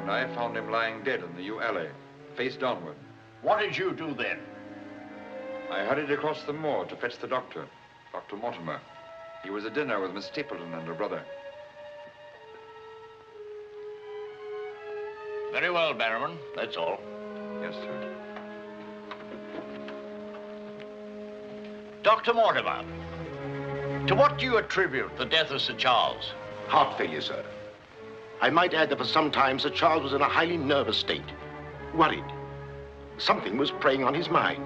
and I found him lying dead in the yew alley, face downward. What did you do then? I hurried across the moor to fetch the doctor, Dr. Mortimer. He was at dinner with Miss Stapleton and her brother. Very well, Barrowman. That's all. Yes, sir. Dr. Mortimer, to what do you attribute the death of Sir Charles? Heart failure, sir. I might add that for some time, Sir Charles was in a highly nervous state. Worried. Something was preying on his mind.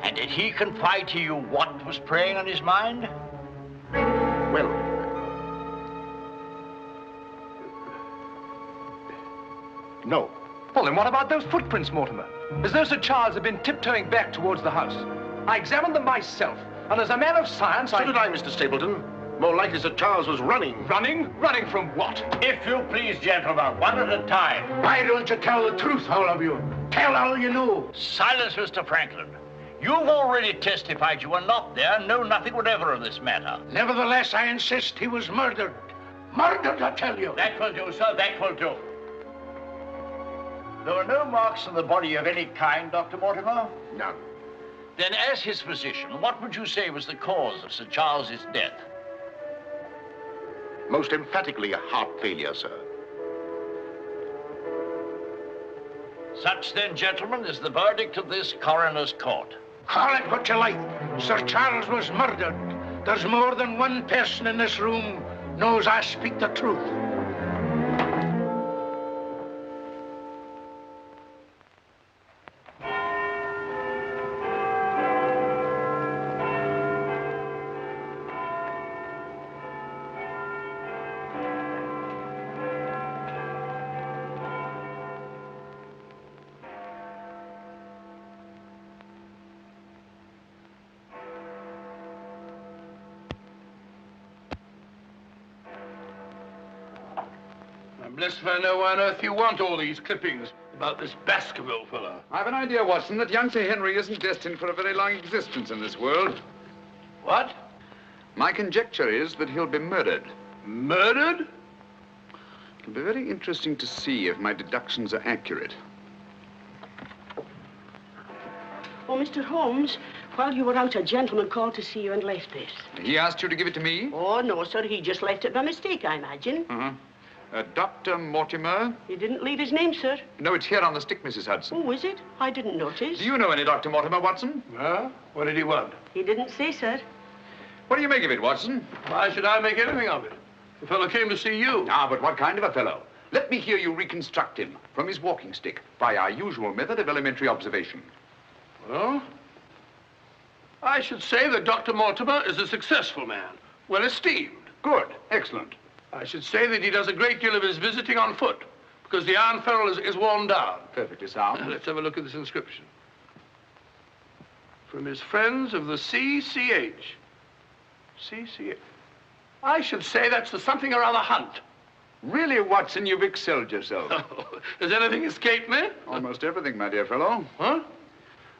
And did he confide to you what was preying on his mind? Well, no. Well, then what about those footprints, Mortimer? As though Sir Charles had been tiptoeing back towards the house. I examined them myself, and as a man of science, So did I, Mr. Stapleton. More likely Sir Charles was running. Running? Running from what? If you please, gentlemen, one at a time. Why don't you tell the truth, all of you? Tell all you know. Silence, Mr. Franklin. You've already testified you were not there and know nothing whatever of this matter. Nevertheless, I insist he was murdered. Murdered, I tell you. That will do, sir, that will do. There were no marks on the body of any kind, Dr. Mortimer? None. Then, as his physician, what would you say was the cause of Sir Charles's death? Most emphatically a heart failure, sir. Such, then, gentlemen, is the verdict of this coroner's court. Call it what you like. Sir Charles was murdered. There's more than one person in this room knows I speak the truth. Blessed if I know why on earth you want all these clippings about this Baskerville fellow. I've an idea, Watson, that young Sir Henry isn't destined for a very long existence in this world. What? My conjecture is that he'll be murdered. Murdered? It'll be very interesting to see if my deductions are accurate. Oh, Mr. Holmes, while you were out, a gentleman called to see you and left this. He asked you to give it to me? Oh, no, sir. He just left it by mistake, I imagine. Uh-huh. Dr. Mortimer? He didn't leave his name, sir. No, it's here on the stick, Mrs. Hudson. Oh, is it? I didn't notice. Do you know any Dr. Mortimer, Watson? Huh? What did he want? He didn't say, sir. What do you make of it, Watson? Why should I make anything of it? The fellow came to see you. Ah, but what kind of a fellow? Let me hear you reconstruct him from his walking stick by our usual method of elementary observation. Well, I should say that Dr. Mortimer is a successful man, well esteemed. Good. Excellent. I should say that he does a great deal of his visiting on foot, because the iron ferrule is worn down. Perfectly sound. Let's have a look at this inscription. From his friends of the CCH. CCH. I should say that's the something or other hunt. Really, Watson, you've excelled yourself. Has anything escaped me? Almost everything, my dear fellow. Huh?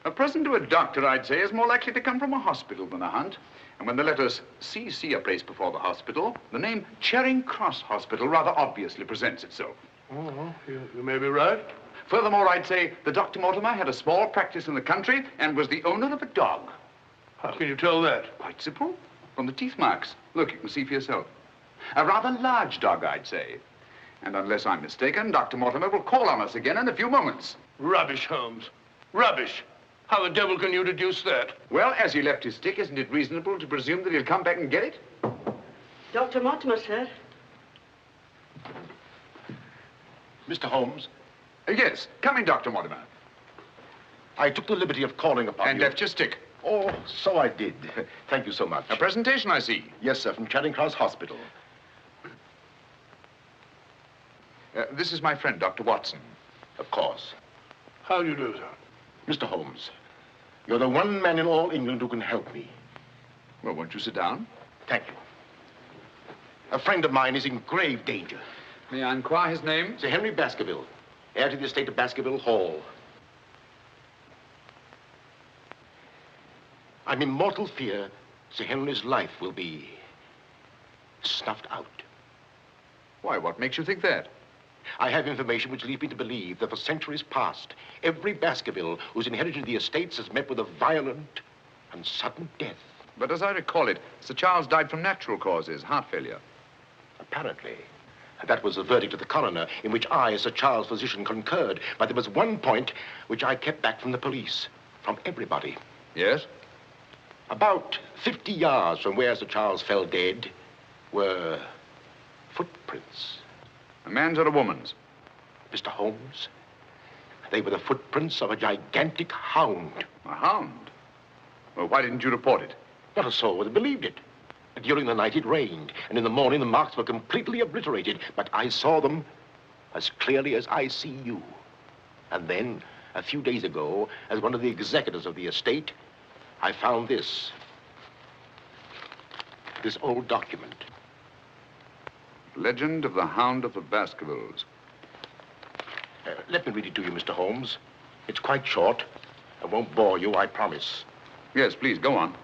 A present to a doctor, I'd say, is more likely to come from a hospital than a hunt. And when the letters CC are placed before the hospital, the name Charing Cross Hospital rather obviously presents itself. Oh, you may be right. Furthermore, I'd say that Dr. Mortimer had a small practice in the country and was the owner of a dog. How can you tell that? Quite simple. From the teeth marks. Look, you can see for yourself. A rather large dog, I'd say. And unless I'm mistaken, Dr. Mortimer will call on us again in a few moments. Rubbish, Holmes. Rubbish. How the devil can you deduce that? Well, as he left his stick, isn't it reasonable to presume that he'll come back and get it? Dr. Mortimer, sir. Mr. Holmes, Yes. Come in, Dr. Mortimer. I took the liberty of calling upon And you. left your stick. Oh, so I did. Thank you so much. A presentation, I see. Yes, sir, from Charing Cross Hospital. This is my friend, Dr. Watson. Of course. How do you do, sir? Mr. Holmes, you're the one man in all England who can help me. Well, won't you sit down? Thank you. A friend of mine is in grave danger. May I inquire his name? Sir Henry Baskerville, heir to the estate of Baskerville Hall. I'm in mortal fear Sir Henry's life will be snuffed out. Why, what makes you think that? I have information which leads me to believe that for centuries past, every Baskerville who's inherited the estates has met with a violent and sudden death. But as I recall it, Sir Charles died from natural causes, heart failure. Apparently. And that was the verdict of the coroner, in which I, as Sir Charles' physician, concurred. But there was one point which I kept back from the police, from everybody. Yes? About 50 yards from where Sir Charles fell dead were footprints. A man's or a woman's? Mr. Holmes, they were the footprints of a gigantic hound. A hound? Well, why didn't you report it? Not a soul would have believed it. During the night it rained, and in the morning the marks were completely obliterated. But I saw them as clearly as I see you. And then, a few days ago, as one of the executors of the estate, I found this old document. Legend of the Hound of the Baskervilles. Let me read it to you, Mr. Holmes. It's quite short. I won't bore you, I promise. Yes, please, go on.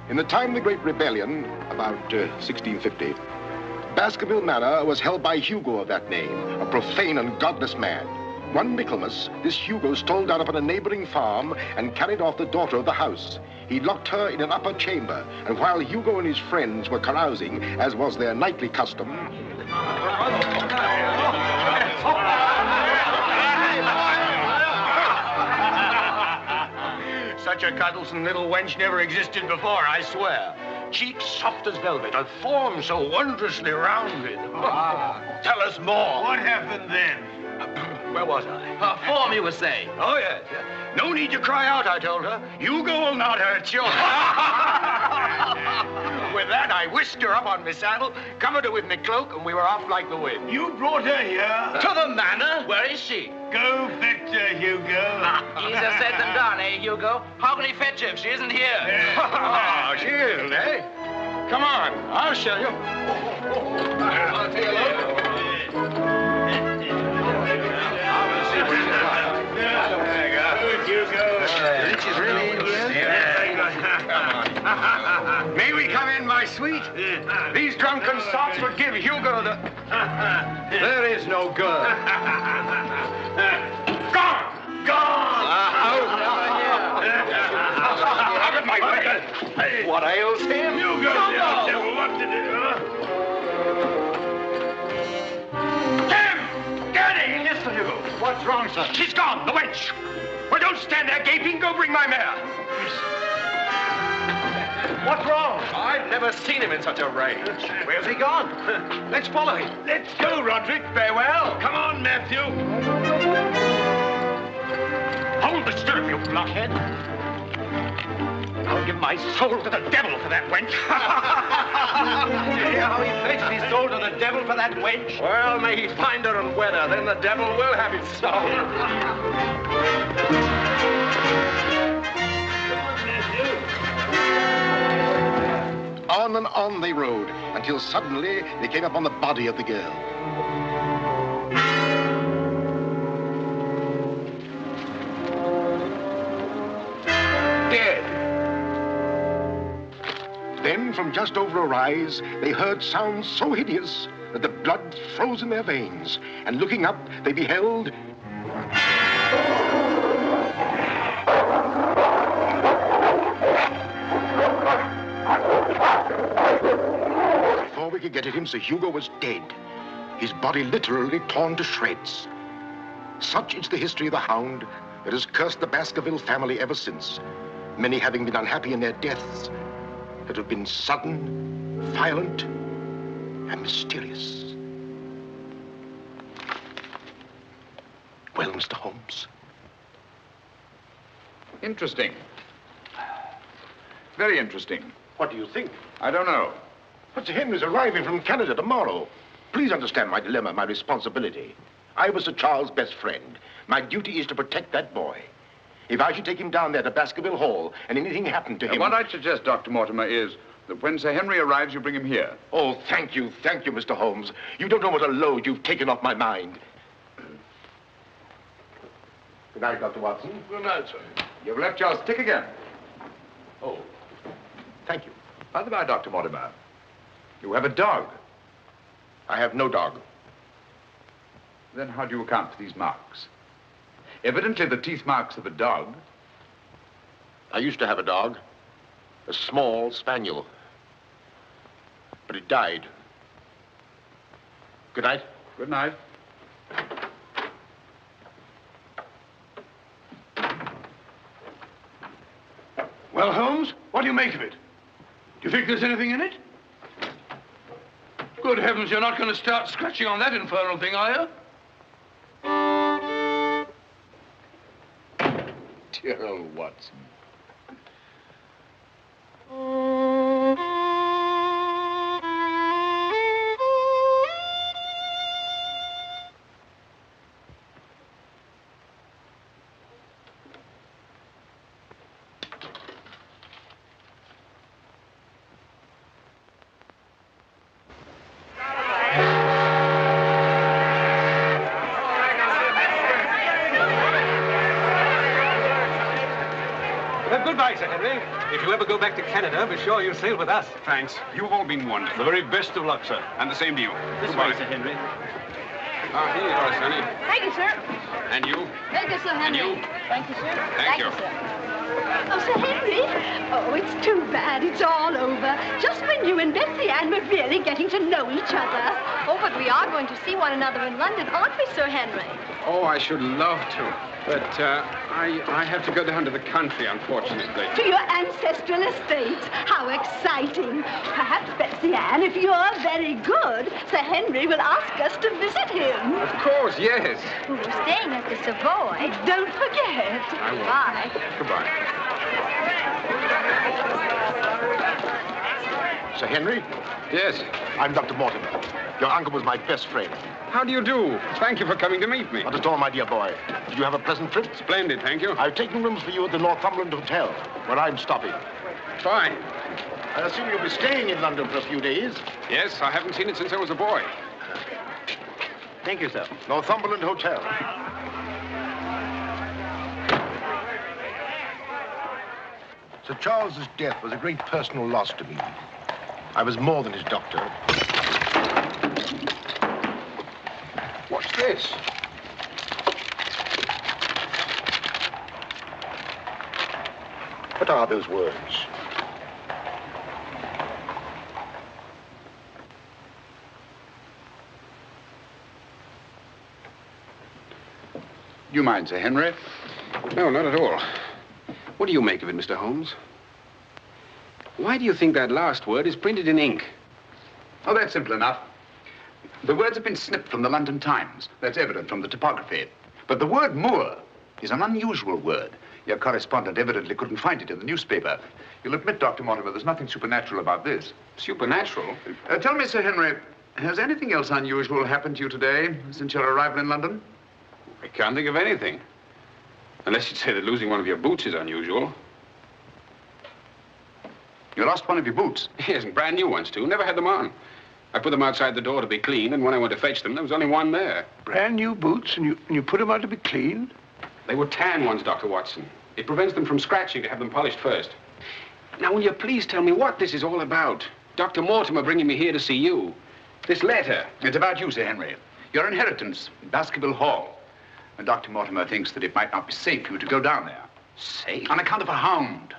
In the time of the Great Rebellion, about 1650, Baskerville Manor was held by Hugo of that name, a profane and godless man. One Michaelmas, this Hugo stole down upon a neighboring farm and carried off the daughter of the house. He locked her in an upper chamber, and while Hugo and his friends were carousing, as was their nightly custom, such a cuddlesome little wench never existed before, I swear. Cheeks soft as velvet, a form so wondrously rounded. Tell us more. What happened then? Where was I? Her form, you were saying. Oh, yes. No need to cry out, I told her. Hugo will not hurt you. With that, I whisked her up on my saddle, covered her with my cloak, and we were off like the wind. You brought her here? To the manor? Where is she? Go fetch her, Hugo. Easier said than done, eh, Hugo? How can he fetch her if she isn't here? Oh, she isn't, eh? Come on, I'll show you. I'll take a look. She's really in here? May we come in, my sweet? These drunken sots would give Hugo the... There is no girl. Gone! Gone! Out of my way! What ails him? Hugo, devil, what to do? Tim! Danny! Yes, Sir Hugo. What's wrong, sir? She's gone, the wench. Well, don't stand there gaping. Go bring my mare. What's wrong? I've never seen him in such a rage. Where's he gone? Let's follow him. Let's go, Roderick. Farewell. Come on, Matthew. Hold the stirrup, you blockhead. I'll give my soul to the devil for that wench. You hear how he pledged his soul to the devil for that wench? Well, may he find her and wed her, then the devil will have his soul. On and on they rode, until suddenly they came upon the body of the girl. Dead. Then, from just over a rise, they heard sounds so hideous that the blood froze in their veins. And looking up, they beheld... Before we could get at him, Sir Hugo was dead. His body literally torn to shreds. Such is the history of the Hound that has cursed the Baskerville family ever since, many having been unhappy in their deaths that have been sudden, violent, and mysterious. Well, Mr. Holmes? Interesting. Very interesting. What do you think? I don't know. But Sir Henry's arriving from Canada tomorrow. Please understand my dilemma, my responsibility. I was Sir Charles' best friend. My duty is to protect that boy. If I should take him down there to Baskerville Hall and anything happened to him... What I'd suggest, Dr. Mortimer, is that when Sir Henry arrives, you bring him here. Oh, thank you, Mr. Holmes. You don't know what a load you've taken off my mind. Good night, Dr. Watson. Good night, sir. You've left your stick again. Oh, thank you. By the by, Dr. Mortimer, you have a dog. I have no dog. Then how do you account for these marks? Evidently the teeth marks of a dog. I used to have a dog, a small spaniel, but it died. Good night. Good night. Well, Holmes, what do you make of it? Do you think there's anything in it? Good heavens, you're not going to start scratching on that infernal thing, are you? Dear old Watson. Goodbye, Sir Henry. If you ever go back to Canada, be sure you sail with us. Thanks. You've all been wonderful. The very best of luck, sir. And the same to you. This way, Sir Henry. Ah, here you are, Sonny. Thank you, sir. And you? Thank you, Sir Henry. And you? Thank you, sir. Thank you. Sir. Oh, Sir Henry. Oh, it's too bad it's all over. Just when you and Betsy Ann were really getting to know each other. Oh, but we are going to see one another in London, aren't we, Sir Henry? Oh, I should love to. But I have to go down to the country, unfortunately. To your ancestral estates. How exciting. Perhaps, Betsy Ann, if you're very good, Sir Henry will ask us to visit him. Of course, yes. We're staying at the Savoy. Don't forget. I will. Bye. Goodbye. Sir Henry? Yes. I'm Dr. Mortimer. Your uncle was my best friend. How do you do? Thank you for coming to meet me. Not at all, my dear boy. Did you have a pleasant trip? Splendid, thank you. I've taken rooms for you at the Northumberland Hotel, where I'm stopping. Fine. I assume you'll be staying in London for a few days. Yes, I haven't seen it since I was a boy. Thank you, sir. Northumberland Hotel. Sir Charles's death was a great personal loss to me. I was more than his doctor. What's this? What are those words? You mind, Sir Henry? No, not at all. What do you make of it, Mr. Holmes? Why do you think that last word is printed in ink? Oh, that's simple enough. The words have been snipped from the London Times. That's evident from the typography. But the word moor is an unusual word. Your correspondent evidently couldn't find it in the newspaper. You'll admit, Dr. Mortimer, there's nothing supernatural about this. Supernatural? Tell me, Sir Henry, has anything else unusual happened to you today since your arrival in London? I can't think of anything. Unless you'd say that losing one of your boots is unusual. You lost one of your boots? Yes, and brand new ones, too. Never had them on. I put them outside the door to be cleaned, and when I went to fetch them, there was only one there. Brand new boots, and you put them out to be cleaned? They were tan ones, Dr. Watson. It prevents them from scratching to have them polished first. Now, will you please tell me what this is all about? Dr. Mortimer bringing me here to see you. This letter. It's about you, Sir Henry. Your inheritance in Baskerville Hall. And Dr. Mortimer thinks that it might not be safe for you to go down there. Safe? On account of a hound.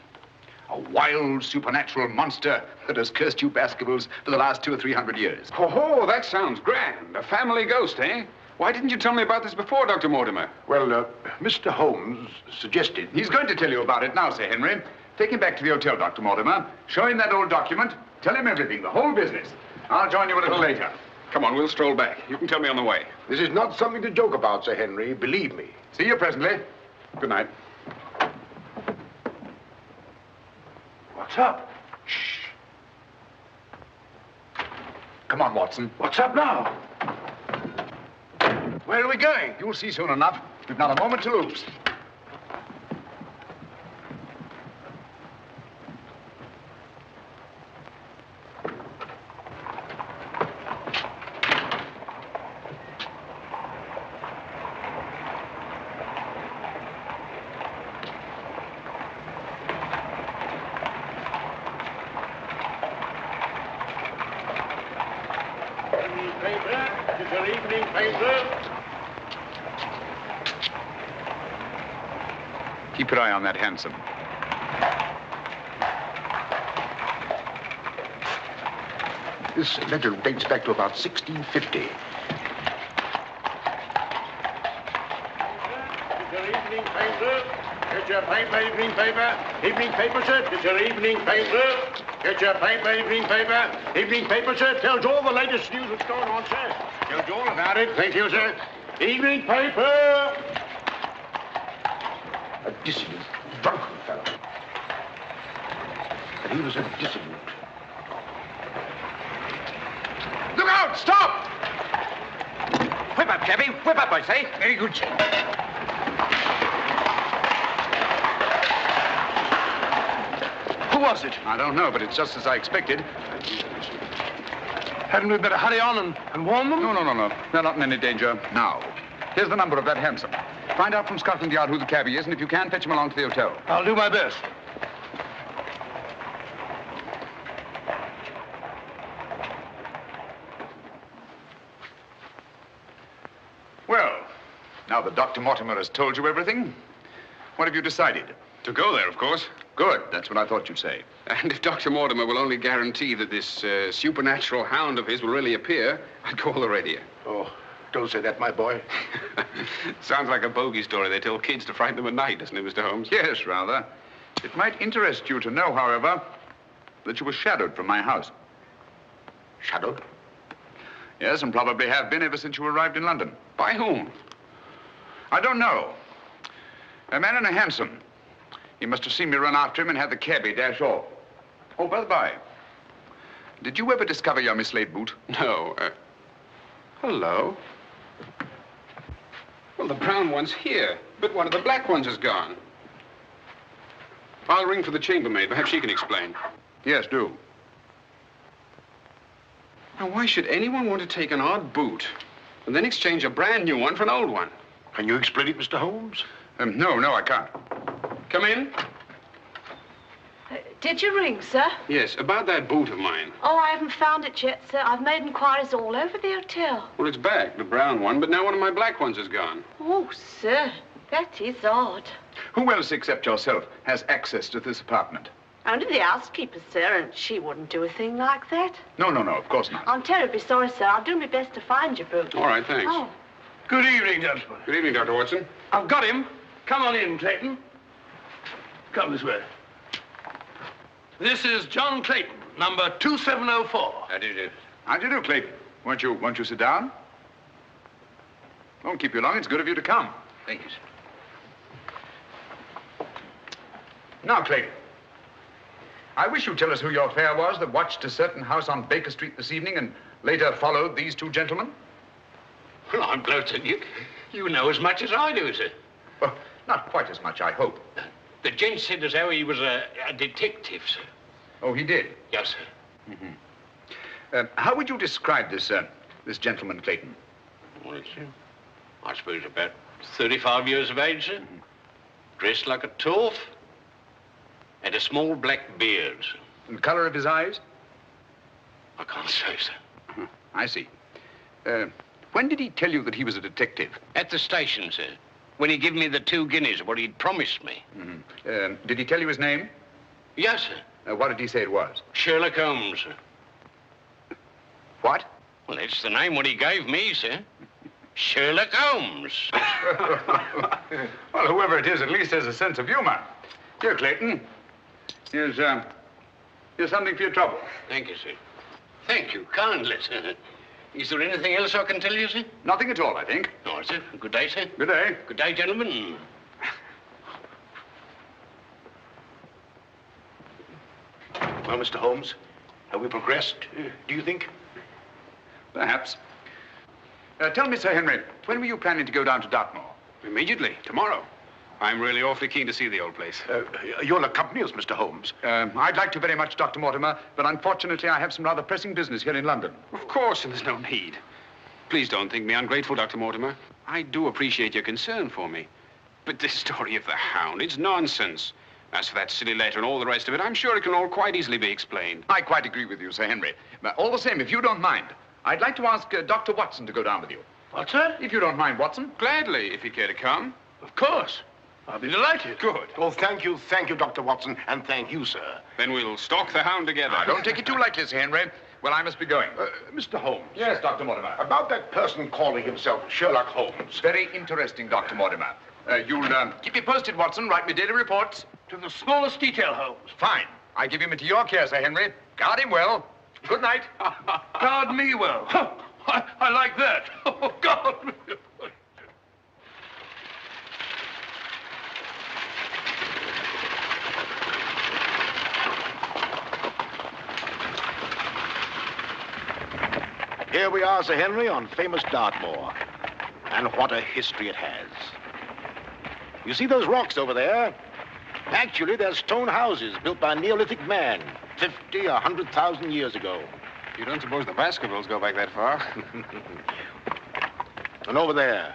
A wild, supernatural monster that has cursed you Baskervilles for the last 200 or 300 years. Oh, that sounds grand. A family ghost, eh? Why didn't you tell me about this before, Dr. Mortimer? Well, Mr. Holmes suggested... He's going to tell you about it now, Sir Henry. Take him back to the hotel, Dr. Mortimer. Show him that old document. Tell him everything, the whole business. I'll join you a little later. Come on, we'll stroll back. You can tell me on the way. This is not something to joke about, Sir Henry. Believe me. See you presently. Good night. What's up? Shh. Come on, Watson. What's up now? Where are we going? You'll see soon enough. We've not a moment to lose. Evening paper. It's your evening paper. Keep your eye on that hansom. This letter dates back to about 1650. It's your evening paper. Get your paper, evening paper. Evening paper, sir. It's your evening paper. Get your paper, evening paper. Evening paper, sir. Tells all the latest news that's going on, sir. Tells you all about it. Thank you, sir. Evening paper. A dissident, drunken fellow. And he was a dissident. Look out! Stop! Whip up, cabby. Whip up, I say. Very good, sir. Who was it? I don't know, but it's just as I expected. Hadn't we better hurry on and warn them? No. They're not in any danger now. Here's the number of that hansom. Find out from Scotland Yard who the cabby is, and if you can, fetch him along to the hotel. I'll do my best. Well, now that Dr. Mortimer has told you everything, what have you decided? To go there, of course. Good. That's what I thought you'd say. And if Dr. Mortimer will only guarantee that this supernatural hound of his will really appear, I'd call the radio. Oh, don't say that, my boy. Sounds like a bogey story they tell kids to frighten them at night, doesn't it, Mr. Holmes? Yes, rather. It might interest you to know, however, that you were shadowed from my house. Shadowed? Yes, and probably have been ever since you arrived in London. By whom? I don't know. A man in a hansom. He must have seen me run after him and had the cabby dash off. Oh, by the by, did you ever discover your mislaid boot? No. Hello? Well, the brown one's here, but one of the black ones is gone. I'll ring for the chambermaid. Perhaps she can explain. Yes, do. Now, why should anyone want to take an odd boot and then exchange a brand new one for an old one? Can you explain it, Mr. Holmes? No, I can't. Come in. Did you ring, sir? Yes, about that boot of mine. Oh, I haven't found it yet, sir. I've made inquiries all over the hotel. Well, it's back, the brown one, but now one of my black ones is gone. Oh, sir, that is odd. Who else except yourself has access to this apartment? Only the housekeeper, sir, and she wouldn't do a thing like that. No, of course not. I'm terribly sorry, sir. I'll do my best to find your boot. All right, thanks. Oh. Good evening, gentlemen. Good evening, Dr. Watson. I've got him. Come on in, Clayton. Come this way. This is John Clayton, number 2704. How do you do? How do you do, Clayton? Won't you sit down? Won't keep you long. It's good of you to come. Thank you, sir. Now, Clayton, I wish you'd tell us who your fare was that watched a certain house on Baker Street this evening and later followed these two gentlemen. Well, I'm glad to you know as much as I do, sir. Well, not quite as much, I hope. The gent said as how he was a detective, sir. Oh, he did? Yes, sir. Mm-hmm. How would you describe this gentleman, Clayton? Well, sir, I suppose about 35 years of age, sir. Dressed like a toff. Had a small black beard, sir. And the color of his eyes? I can't say, sir. I see. When did he tell you that he was a detective? At the station, sir. When he gave me the 2 guineas, what he'd promised me. Mm-hmm. Did he tell you his name? Yes, sir. What did he say it was? Sherlock Holmes, sir. What? Well, that's the name what he gave me, sir. Sherlock Holmes. Well, whoever it is at least has a sense of humor. Here, Clayton. Here's something for your trouble. Thank you, sir. Thank you kindly, sir. Is there anything else I can tell you, sir? Nothing at all, I think. All right, sir. Good day, sir. Good day. Good day, gentlemen. Well, Mr. Holmes, have we progressed, do you think? Perhaps. Tell me, Sir Henry, when were you planning to go down to Dartmoor? Immediately, tomorrow. I'm really awfully keen to see the old place. You'll accompany us, Mr. Holmes. I'd like to very much, Dr. Mortimer, but unfortunately I have some rather pressing business here in London. Of course, and there's no need. Please don't think me ungrateful, Dr. Mortimer. I do appreciate your concern for me. But this story of the Hound, it's nonsense. As for that silly letter and all the rest of it, I'm sure it can all quite easily be explained. I quite agree with you, Sir Henry. But all the same, if you don't mind, I'd like to ask Dr. Watson to go down with you. What's that? If you don't mind, Watson. Gladly, if you care to come. Of course. I'll be delighted. Good. Oh, thank you, Dr. Watson, and thank you, sir. Then we'll stalk the Hound together. Now, don't take it too lightly, Sir Henry. Well, I must be going. Mr. Holmes. Yes, Dr. Mortimer. About that person calling himself Sherlock Holmes. Very interesting, Dr. Mortimer. You'll keep me posted, Watson. Write me daily reports. To the smallest detail, Holmes. Fine. I give him into your care, Sir Henry. Guard him well. Good night. Guard me well. I like that. Oh, guard me. Here we are, Sir Henry, on famous Dartmoor. And what a history it has. You see those rocks over there? Actually, they're stone houses built by a Neolithic man 50 or 100,000 years ago. You don't suppose the Baskervilles go back that far? And over there,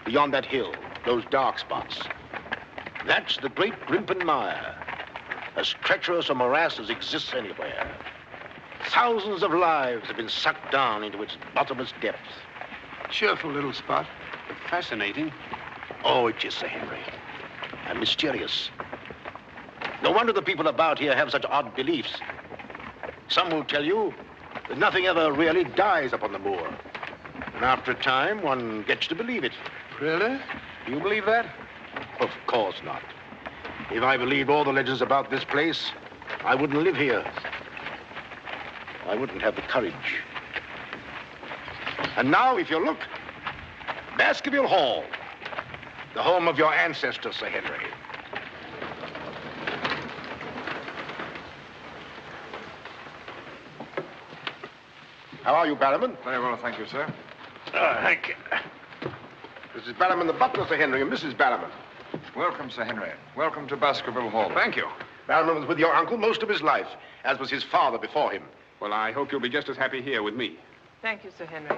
beyond that hill, those dark spots, that's the great Grimpen Mire, as treacherous a morass as exists anywhere. Thousands of lives have been sucked down into its bottomless depths. Cheerful little spot. Fascinating. Oh, it is, Sir Henry. And mysterious. No wonder the people about here have such odd beliefs. Some will tell you that nothing ever really dies upon the moor. And after a time, one gets to believe it. Really? Do you believe that? Of course not. If I believed all the legends about this place, I wouldn't live here. I wouldn't have the courage. And now, if you look, Baskerville Hall, the home of your ancestors, Sir Henry. How are you, Barrowman? Very well, thank you, sir. Thank you. This is Barrowman the butler, Sir Henry, and Mrs. Barrowman. Welcome, Sir Henry. Welcome to Baskerville Hall. Thank you. Barrowman was with your uncle most of his life, as was his father before him. Well, I hope you'll be just as happy here with me. Thank you, Sir Henry.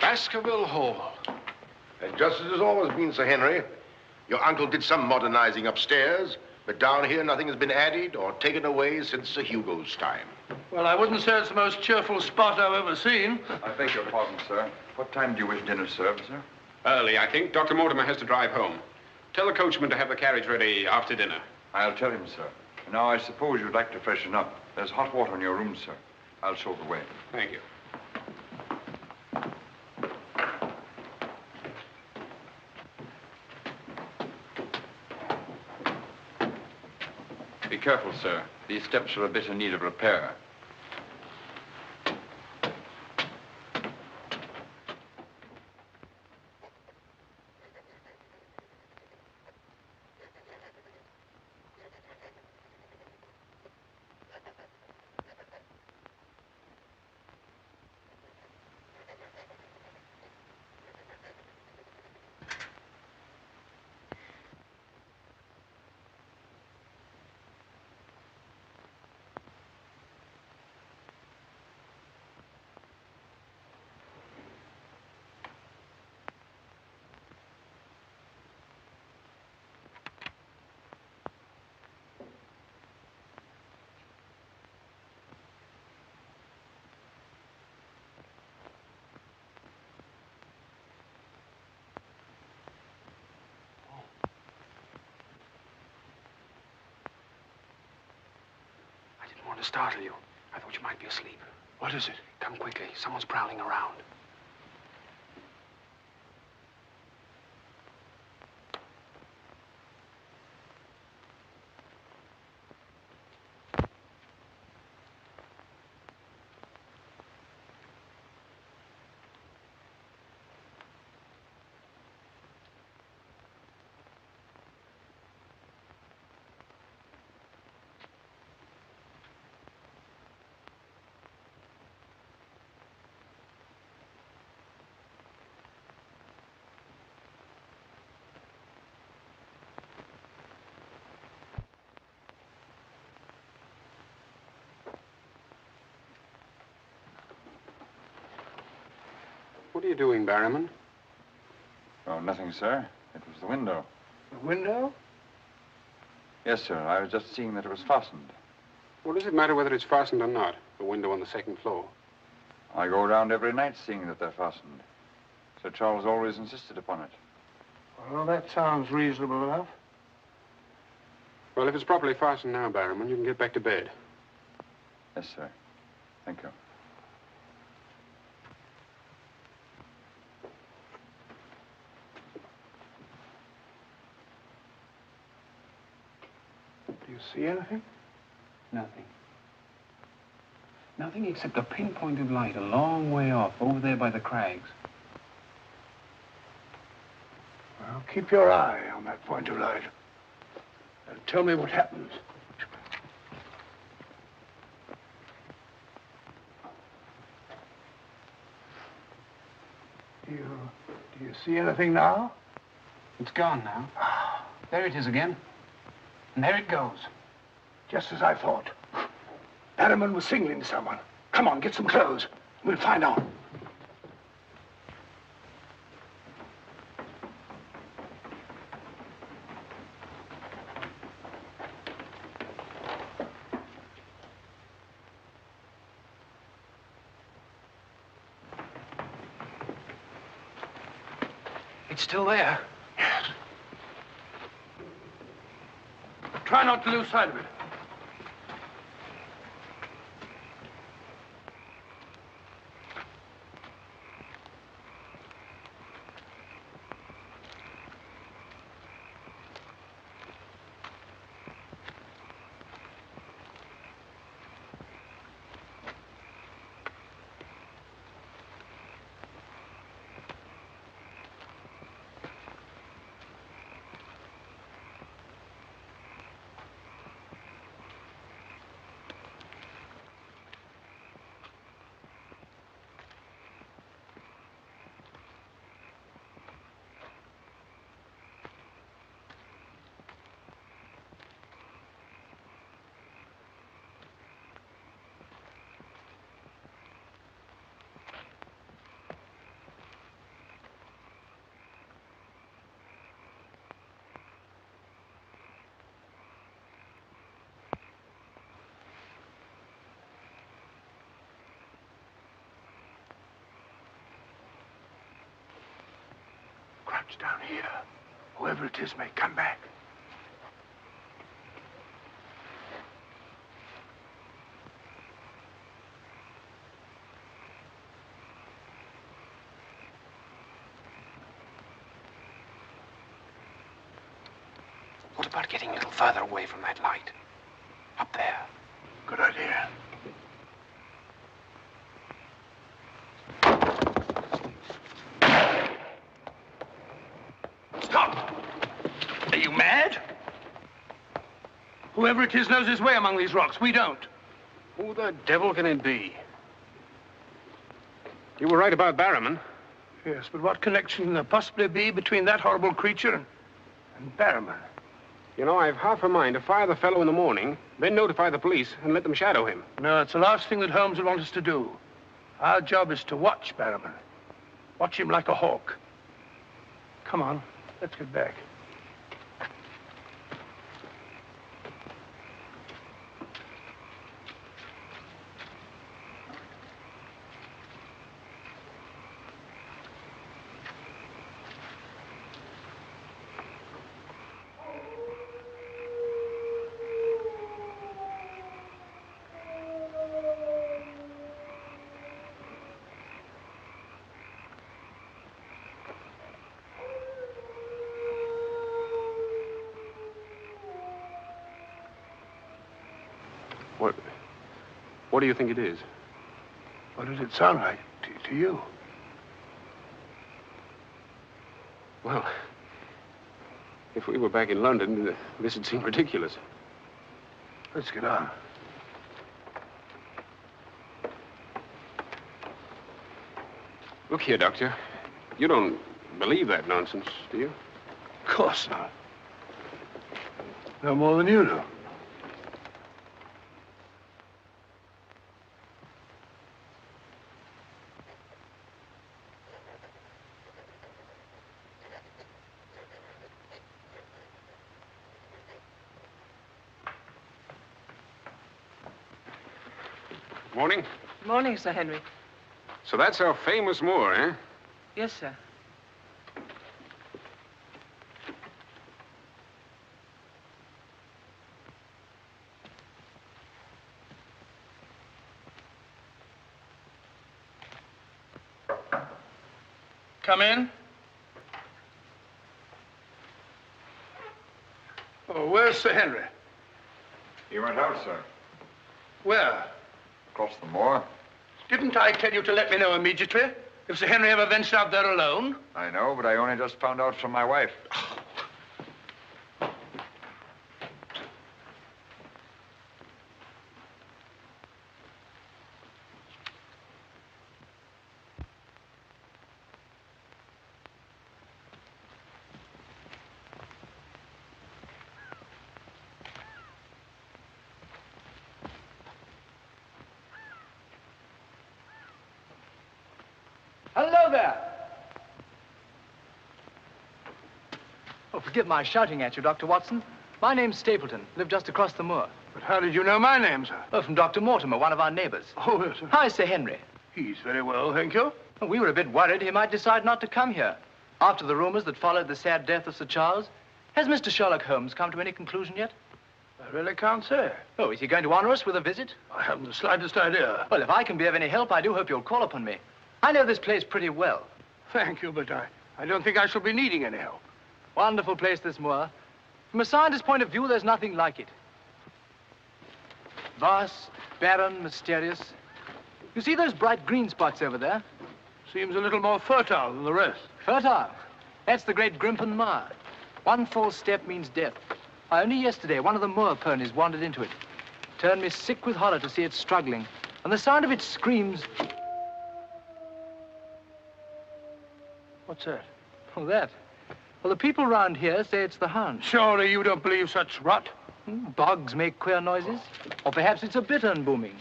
Baskerville Hall. And just as it's always been, Sir Henry, your uncle did some modernizing upstairs, but down here nothing has been added or taken away since Sir Hugo's time. Well, I wouldn't say it's the most cheerful spot I've ever seen. I beg your pardon, sir. What time do you wish dinner served, sir? Early, I think. Dr. Mortimer has to drive home. Tell the coachman to have the carriage ready after dinner. I'll tell him, sir. Now, I suppose you'd like to freshen up. There's hot water in your room, sir. I'll show the way. Thank you. Be careful, sir. These steps are a bit in need of repair. I didn't want to startle you. I thought you might be asleep. What is it? Come quickly. Someone's prowling around. What are you doing, Barrowman? Oh, nothing, sir. It was the window. The window? Yes, sir. I was just seeing that it was fastened. What does it matter whether it's fastened or not? The window on the second floor. I go around every night seeing that they're fastened. Sir Charles always insisted upon it. Well, that sounds reasonable enough. Well, if it's properly fastened now, Barrowman, you can get back to bed. Yes, sir. Thank you. Do you see anything? Nothing. Nothing except a pinpoint of light a long way off, over there by the crags. Well, keep your eye on that point of light. And tell me what happens. Do you see anything now? It's gone now. There it is again. And there it goes. Just as I thought. Barrowman was signaling to someone. Come on, get some clothes. We'll find out. It's still there. Yes. Try not to lose sight of it. Crouch down here. Whoever it is may come back. What about getting a little further away from that light? Up there. Good idea. Stop! Are you mad? Whoever it is knows his way among these rocks. We don't. Who the devil can it be? You were right about Barrowman. Yes, but what connection can there possibly be between that horrible creature and Barrowman? You know, I've half a mind to fire the fellow in the morning, then notify the police and let them shadow him. No, it's the last thing that Holmes would want us to do. Our job is to watch Barrowman. Watch him like a hawk. Come on, let's get back. What do you think it is? What does it sound like to you? Well, if we were back in London, this would seem ridiculous. Let's get on. Look here, Doctor. You don't believe that nonsense, do you? Of course not. No more than you do. Morning. Morning, Sir Henry. So that's our famous Moor, eh? Yes, sir. Come in. Oh, where's Sir Henry? He went out, sir. Where? Across the moor. Didn't I tell you to let me know immediately if Sir Henry ever ventured out there alone? I know, but I only just found out from my wife. Hello there. Oh, forgive my shouting at you, Dr. Watson. My name's Stapleton. Live just across the moor. But how did you know my name, sir? Oh, from Dr. Mortimer, one of our neighbors. Oh, yes, sir. Hi, Sir Henry. He's very well, thank you. Oh, we were a bit worried he might decide not to come here. After the rumors that followed the sad death of Sir Charles, has Mr. Sherlock Holmes come to any conclusion yet? I really can't say. Oh, is he going to honor us with a visit? I haven't the slightest idea. Well, if I can be of any help, I do hope you'll call upon me. I know this place pretty well. Thank you, but I don't think I shall be needing any help. Wonderful place, this moor. From a scientist's point of view, there's nothing like it. Vast, barren, mysterious. You see those bright green spots over there? Seems a little more fertile than the rest. Fertile? That's the great Grimpen Mire. One false step means death. Only yesterday, one of the moor ponies wandered into it. Turned me sick with horror to see it struggling. And the sound of its screams... What's that? Oh, that? Well, the people round here say it's the Hound. Surely you don't believe such rot? Bogs make queer noises. Or perhaps it's a bittern booming.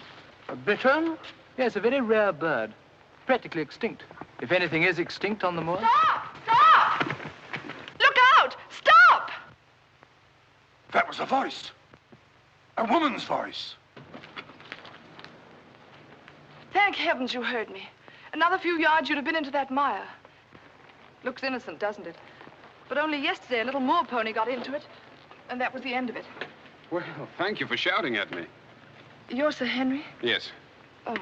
A bittern? Yes, a very rare bird. Practically extinct. If anything is extinct on the moor. Stop! Stop! Look out! Stop! That was a voice. A woman's voice. Thank heavens you heard me. Another few yards, you'd have been into that mire. Looks innocent, doesn't it? But only yesterday, a little moor pony got into it, and that was the end of it. Well, thank you for shouting at me. You're Sir Henry? Yes. Oh,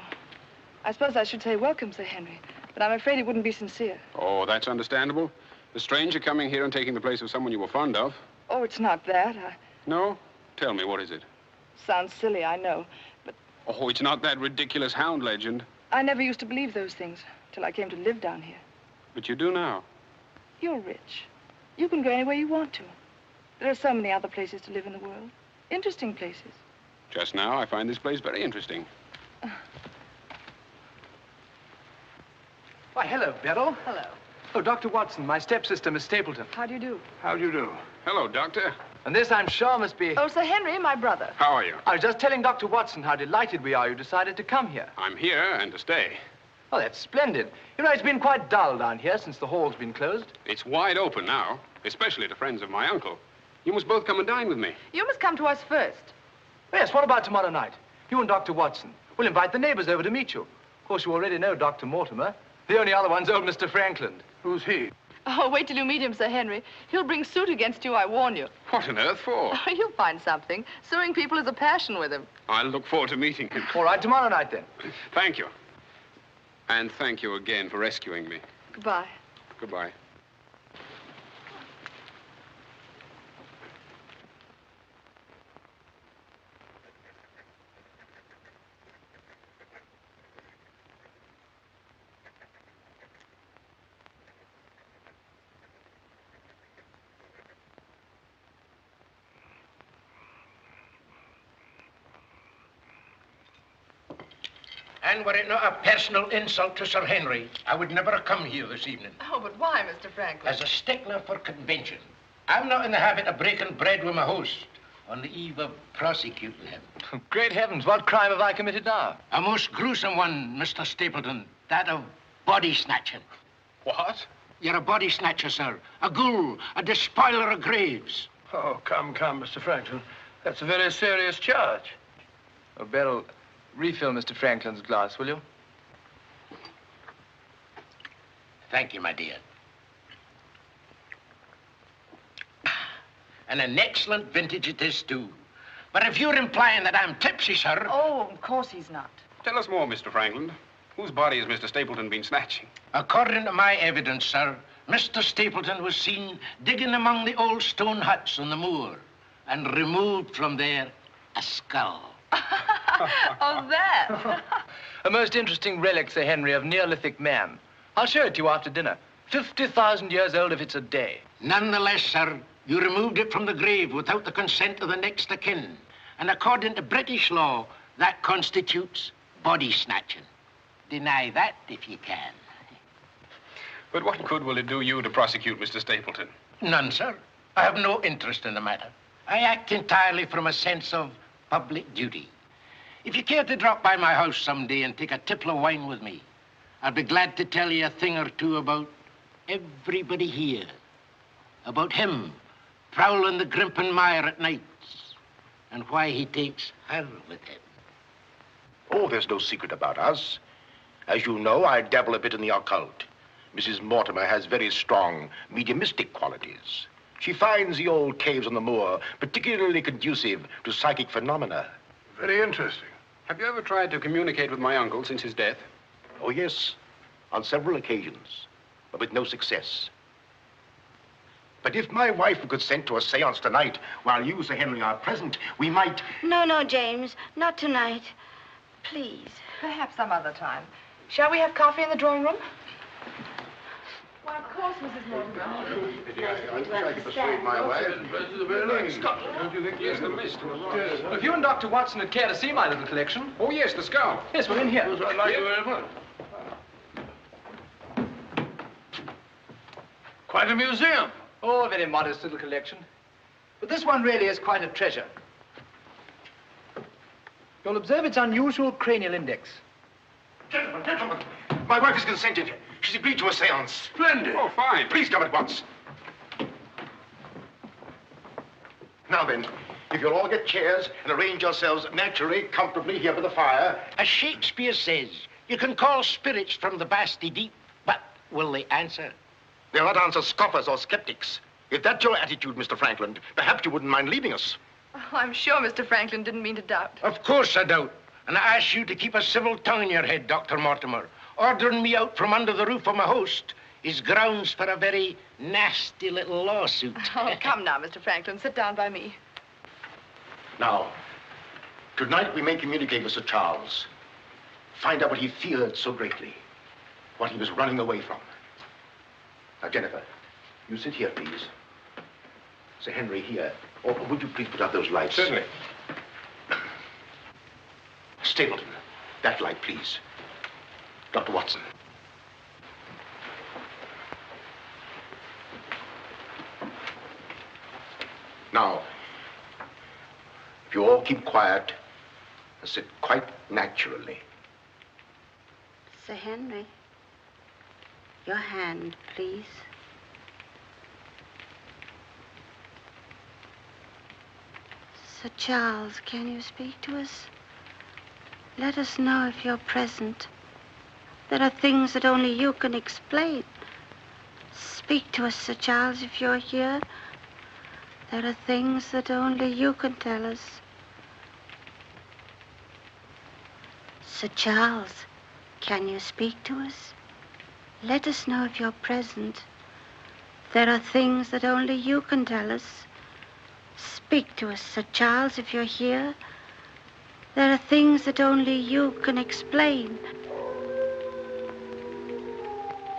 I suppose I should say welcome, Sir Henry, but I'm afraid it wouldn't be sincere. Oh, that's understandable. A stranger coming here and taking the place of someone you were fond of. Oh, it's not that. No? Tell me, what is it? Sounds silly, I know, but Oh, it's not that ridiculous Hound legend. I never used to believe those things till I came to live down here. But you do now. You're rich. You can go anywhere you want to. There are so many other places to live in the world. Interesting places. Just now, I find this place very interesting. Why, hello, Beryl. Hello. Oh, Dr. Watson, my stepsister, Miss Stapleton. How do you do? How do you do? Hello, Doctor. And this, I'm sure, must be... Oh, Sir Henry, my brother. How are you? I was just telling Dr. Watson how delighted we are you decided to come here. I'm here and to stay. Oh, that's splendid. You know, it's been quite dull down here since the hall's been closed. It's wide open now, especially to friends of my uncle. You must both come and dine with me. You must come to us first. Yes, what about tomorrow night? You and Dr. Watson. We'll invite the neighbors over to meet you. Of course, you already know Dr. Mortimer. The only other one's old Mr. Franklin. Who's he? Oh, wait till you meet him, Sir Henry. He'll bring suit against you, I warn you. What on earth for? Oh, you'll find something. Suing people is a passion with him. I'll look forward to meeting him. All right, tomorrow night, then. Thank you. And thank you again for rescuing me. Goodbye. Goodbye. And were it not a personal insult to Sir Henry, I would never have come here this evening. Oh, but why, Mr. Franklin? As a stickler for convention. I'm not in the habit of breaking bread with my host on the eve of prosecuting him. Great heavens, what crime have I committed now? A most gruesome one, Mr. Stapleton. That of body snatching. What? You're a body snatcher, sir. A ghoul, a despoiler of graves. Oh, come, Mr. Franklin. That's a very serious charge. Oh, Beryl, Refill Mr. Franklin's glass, will you? Thank you, my dear. And an excellent vintage it is, too. But if you're implying that I'm tipsy, sir... Oh, of course he's not. Tell us more, Mr. Franklin. Whose body has Mr. Stapleton been snatching? According to my evidence, sir, Mr. Stapleton was seen digging among the old stone huts on the moor and removed from there a skull. Oh, that. A most interesting relic, Sir Henry, of Neolithic man. I'll show it to you after dinner. 50,000 years old if it's a day. Nonetheless, sir, you removed it from the grave without the consent of the next of kin. And according to British law, that constitutes body snatching. Deny that if you can. But what good will it do you to prosecute Mr. Stapleton? None, sir. I have no interest in the matter. I act entirely from a sense of public duty. If you care to drop by my house someday and take a tipple of wine with me, I'll be glad to tell you a thing or two about everybody here. About him prowling the Grimpen Mire at nights and why he takes her with him. Oh, there's no secret about us. As you know, I dabble a bit in the occult. Mrs. Mortimer has very strong mediumistic qualities. She finds the old caves on the moor particularly conducive to psychic phenomena. Very interesting. Have you ever tried to communicate with my uncle since his death? Oh, yes, on several occasions, but with no success. But if my wife would consent to a seance tonight, while you, Sir Henry, are present, we might... No, James, not tonight. Please. Perhaps some other time. Shall we have coffee in the drawing room? Why, of course, Mrs. Mortimer. I could persuade my wife. Don't you think? Yes, the list. If you and Dr. Watson would care to see my little collection... Oh, yes, the skull. Yes, we're in here. Yes, I'd like you very much. Quite a museum. Oh, a very modest little collection. But this one really is quite a treasure. You'll observe its unusual cranial index. Gentlemen, my wife has consented. She's agreed to a seance. Splendid. Oh, fine. Please come at once. Now then, if you'll all get chairs and arrange yourselves naturally, comfortably here by the fire. As Shakespeare says, you can call spirits from the vasty deep, but will they answer? They'll not answer scoffers or skeptics. If that's your attitude, Mr. Franklin, perhaps you wouldn't mind leaving us. Oh, I'm sure Mr. Franklin didn't mean to doubt. Of course I doubt. And I ask you to keep a civil tongue in your head, Dr. Mortimer. Ordering me out from under the roof of my host is grounds for a very nasty little lawsuit. Oh, come now, Mr. Franklin. Sit down by me. Now, tonight we may communicate with Sir Charles. Find out what he feared so greatly. What he was running away from. Now, Jennifer, you sit here, please. Sir Henry, here. Or would you please put out those lights? Certainly. Stapleton, that light, please. Dr. Watson. Now, if you all keep quiet and sit quite naturally. Sir Henry, your hand, please. Sir Charles, can you speak to us? Let us know if you're present. There are things that only you can explain. Speak to us, Sir Charles, if you're here. There are things that only you can tell us. Sir Charles, can you speak to us? Let us know if you're present. There are things that only you can tell us. Speak to us, Sir Charles, if you're here. There are things that only you can explain.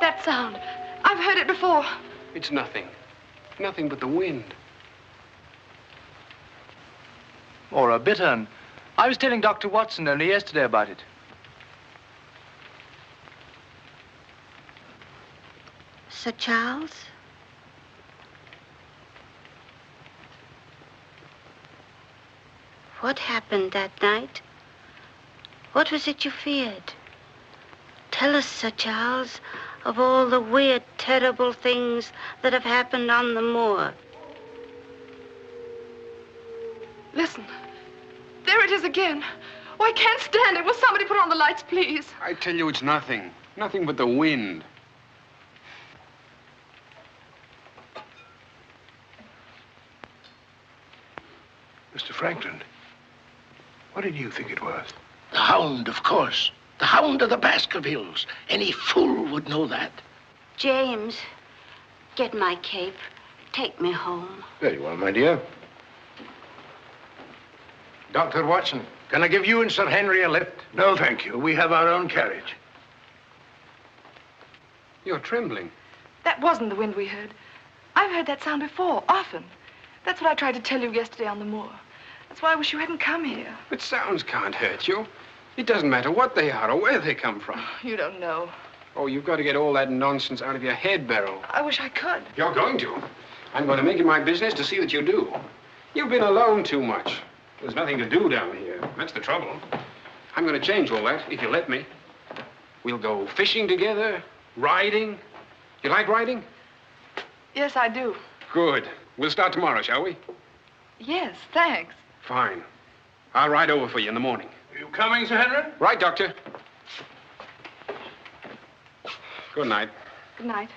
That sound. I've heard it before. It's nothing. Nothing but the wind. Or a bittern. I was telling Dr. Watson only yesterday about it. Sir Charles? What happened that night? What was it you feared? Tell us, Sir Charles, of all the weird, terrible things that have happened on the moor. Listen. There it is again. Oh, I can't stand it. Will somebody put on the lights, please? I tell you, it's nothing. Nothing but the wind. Mr. Franklin, what did you think it was? The Hound, of course. The Hound of the Baskervilles. Any fool would know that. James, get my cape. Take me home. Very well, my dear. Dr. Watson, can I give you and Sir Henry a lift? No, thank you. We have our own carriage. You're trembling. That wasn't the wind we heard. I've heard that sound before, often. That's what I tried to tell you yesterday on the moor. That's why I wish you hadn't come here. But sounds can't hurt you. It doesn't matter what they are or where they come from. You don't know. Oh, you've got to get all that nonsense out of your head, Beryl. I wish I could. You're going to. I'm going to make it my business to see that you do. You've been alone too much. There's nothing to do down here. That's the trouble. I'm going to change all that, if you let me. We'll go fishing together, riding. You like riding? Yes, I do. Good. We'll start tomorrow, shall we? Yes, thanks. Fine. I'll ride over for you in the morning. Are you coming, Sir Henry? Right, Doctor. Good night. Good night.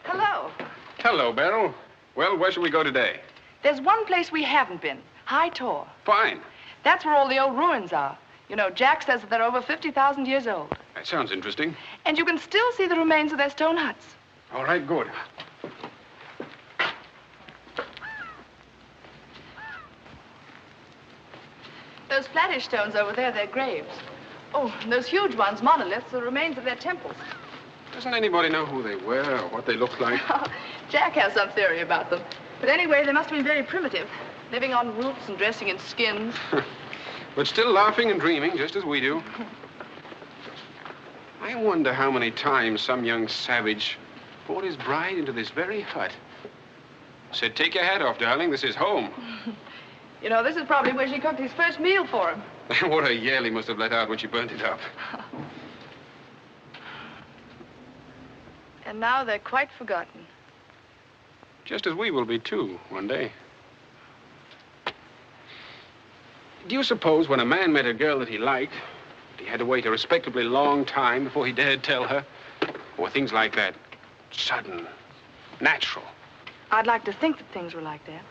Hello. Hello, Beryl. Well, where shall we go today? There's one place we haven't been. High Tor. Fine. That's where all the old ruins are. You know, Jack says that they're over 50,000 years old. That sounds interesting. And you can still see the remains of their stone huts. All right, good. Those flattish stones over there, they're graves. Oh, and those huge ones, monoliths, are the remains of their temples. Doesn't anybody know who they were or what they looked like? Jack has some theory about them. But anyway, they must have been very primitive, living on roots and dressing in skins. But still laughing and dreaming, just as we do. I wonder how many times some young savage brought his bride into this very hut. Said, take your hat off, darling, this is home. You know, this is probably where she cooked his first meal for him. What a yell he must have let out when she burnt it up. And now they're quite forgotten. Just as we will be, too, one day. Do you suppose when a man met a girl that he liked, he had to wait a respectably long time before he dared tell her? Or things like that, sudden, natural? I'd like to think that things were like that.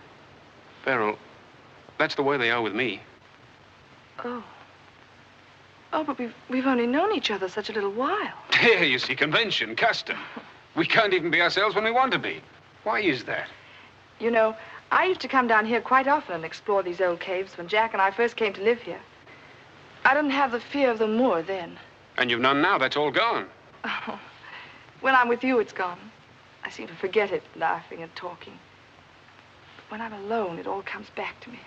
Beryl, that's the way they are with me. Oh. Oh, but we've only known each other such a little while. There, you see, convention, custom. We can't even be ourselves when we want to be. Why is that? You know, I used to come down here quite often and explore these old caves when Jack and I first came to live here. I didn't have the fear of the moor then. And you've none now. That's all gone. Oh. When I'm with you, it's gone. I seem to forget it, laughing and talking. But when I'm alone, it all comes back to me.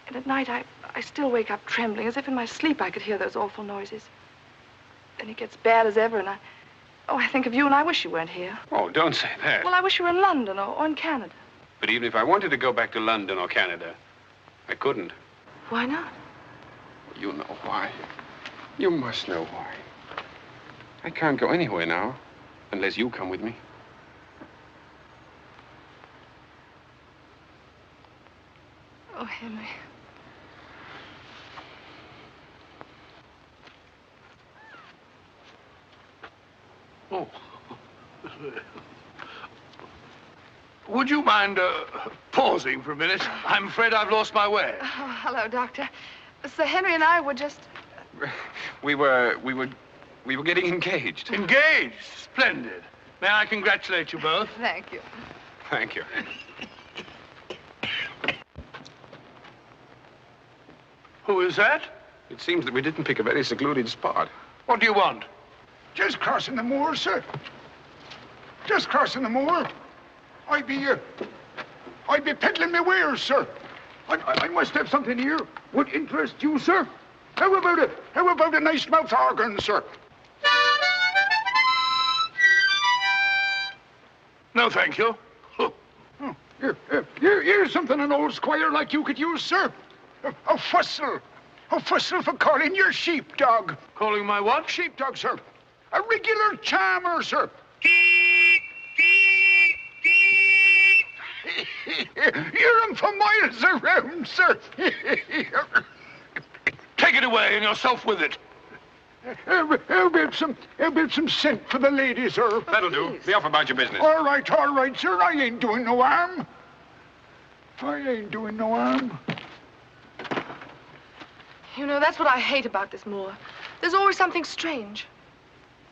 And at night, I still wake up trembling, as if in my sleep I could hear those awful noises. Then it gets bad as ever, and I think of you, and I wish you weren't here. Oh, don't say that. Well, I wish you were in London or in Canada. But even if I wanted to go back to London or Canada, I couldn't. Why not? You know why. You must know why. I can't go anywhere now, unless you come with me. Oh, Henry. Oh. Would you mind pausing for a minute? I'm afraid I've lost my way. Oh, hello, Doctor. Sir Henry and I were just... We were getting engaged. Engaged? Splendid. May I congratulate you both? Thank you. Thank you. Who is that? It seems that we didn't pick a very secluded spot. What do you want? Just crossing the moor, sir. Just crossing the moor. I'd be peddling my wares, sir. I must have something here would interest you, sir. How about it? How about a nice mouth organ, sir? No, thank you. Here's something an old squire like you could use, sir. A fussel. A fussel for calling your sheepdog. Calling my what? Sheepdog, sir. A regular charmer, sir. Hear him for miles around, sir. Take it away and yourself with it. How about some scent for the lady, sir? That'll do. Be off about your business. All right, sir. I ain't doing no harm. I ain't doing no harm. You know, that's what I hate about this moor. There's always something strange.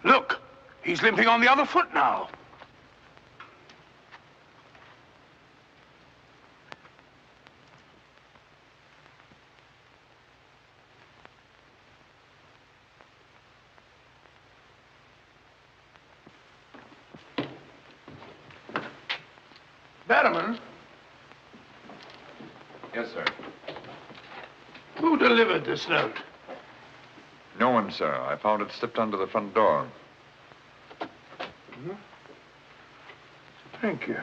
Look, he's limping on the other foot now. Barrowman? Yes, sir. Who delivered this note? No one, sir. I found it slipped under the front door. Thank you.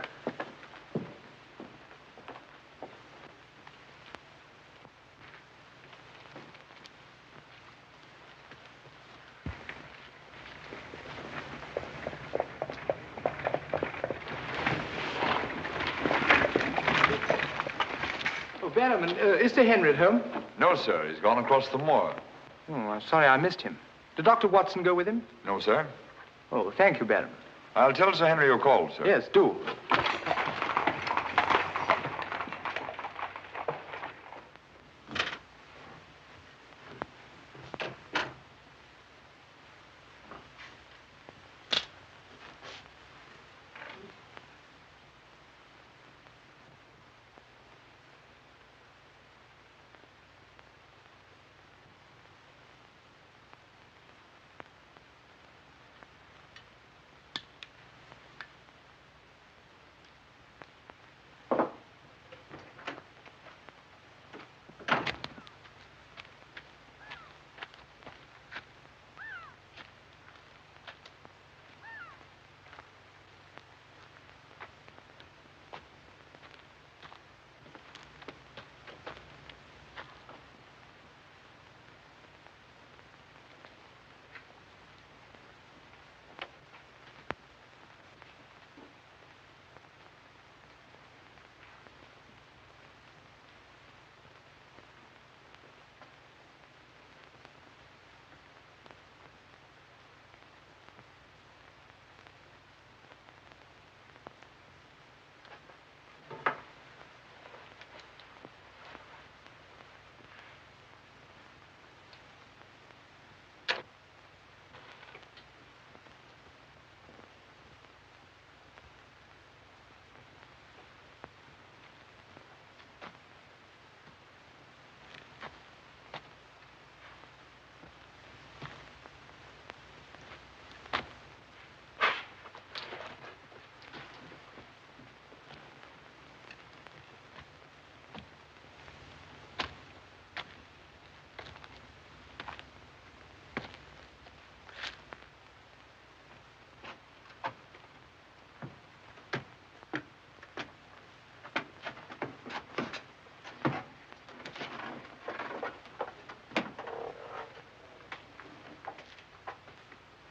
Barrowman, is Sir Henry at home? No, sir. He's gone across the moor. Oh, I'm sorry I missed him. Did Dr. Watson go with him? No, sir. Oh, thank you, Barrowman. I'll tell Sir Henry you called, sir. Yes, do.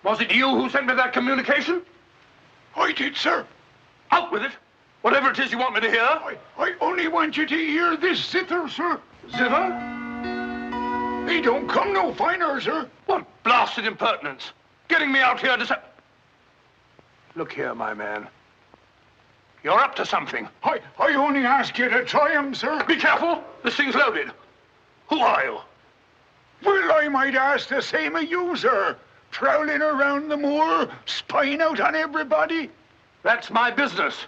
Was it you who sent me that communication? I did, sir. Out with it. Whatever it is you want me to hear. I only want you to hear this zither, sir. Zither? He don't come no finer, sir. What blasted impertinence. Getting me out here to say... Look here, my man. You're up to something. I only ask you to try him, sir. Be careful. This thing's loaded. Who are you? Well, I might ask the same of you, sir. Prowling around the moor, spying out on everybody. That's my business.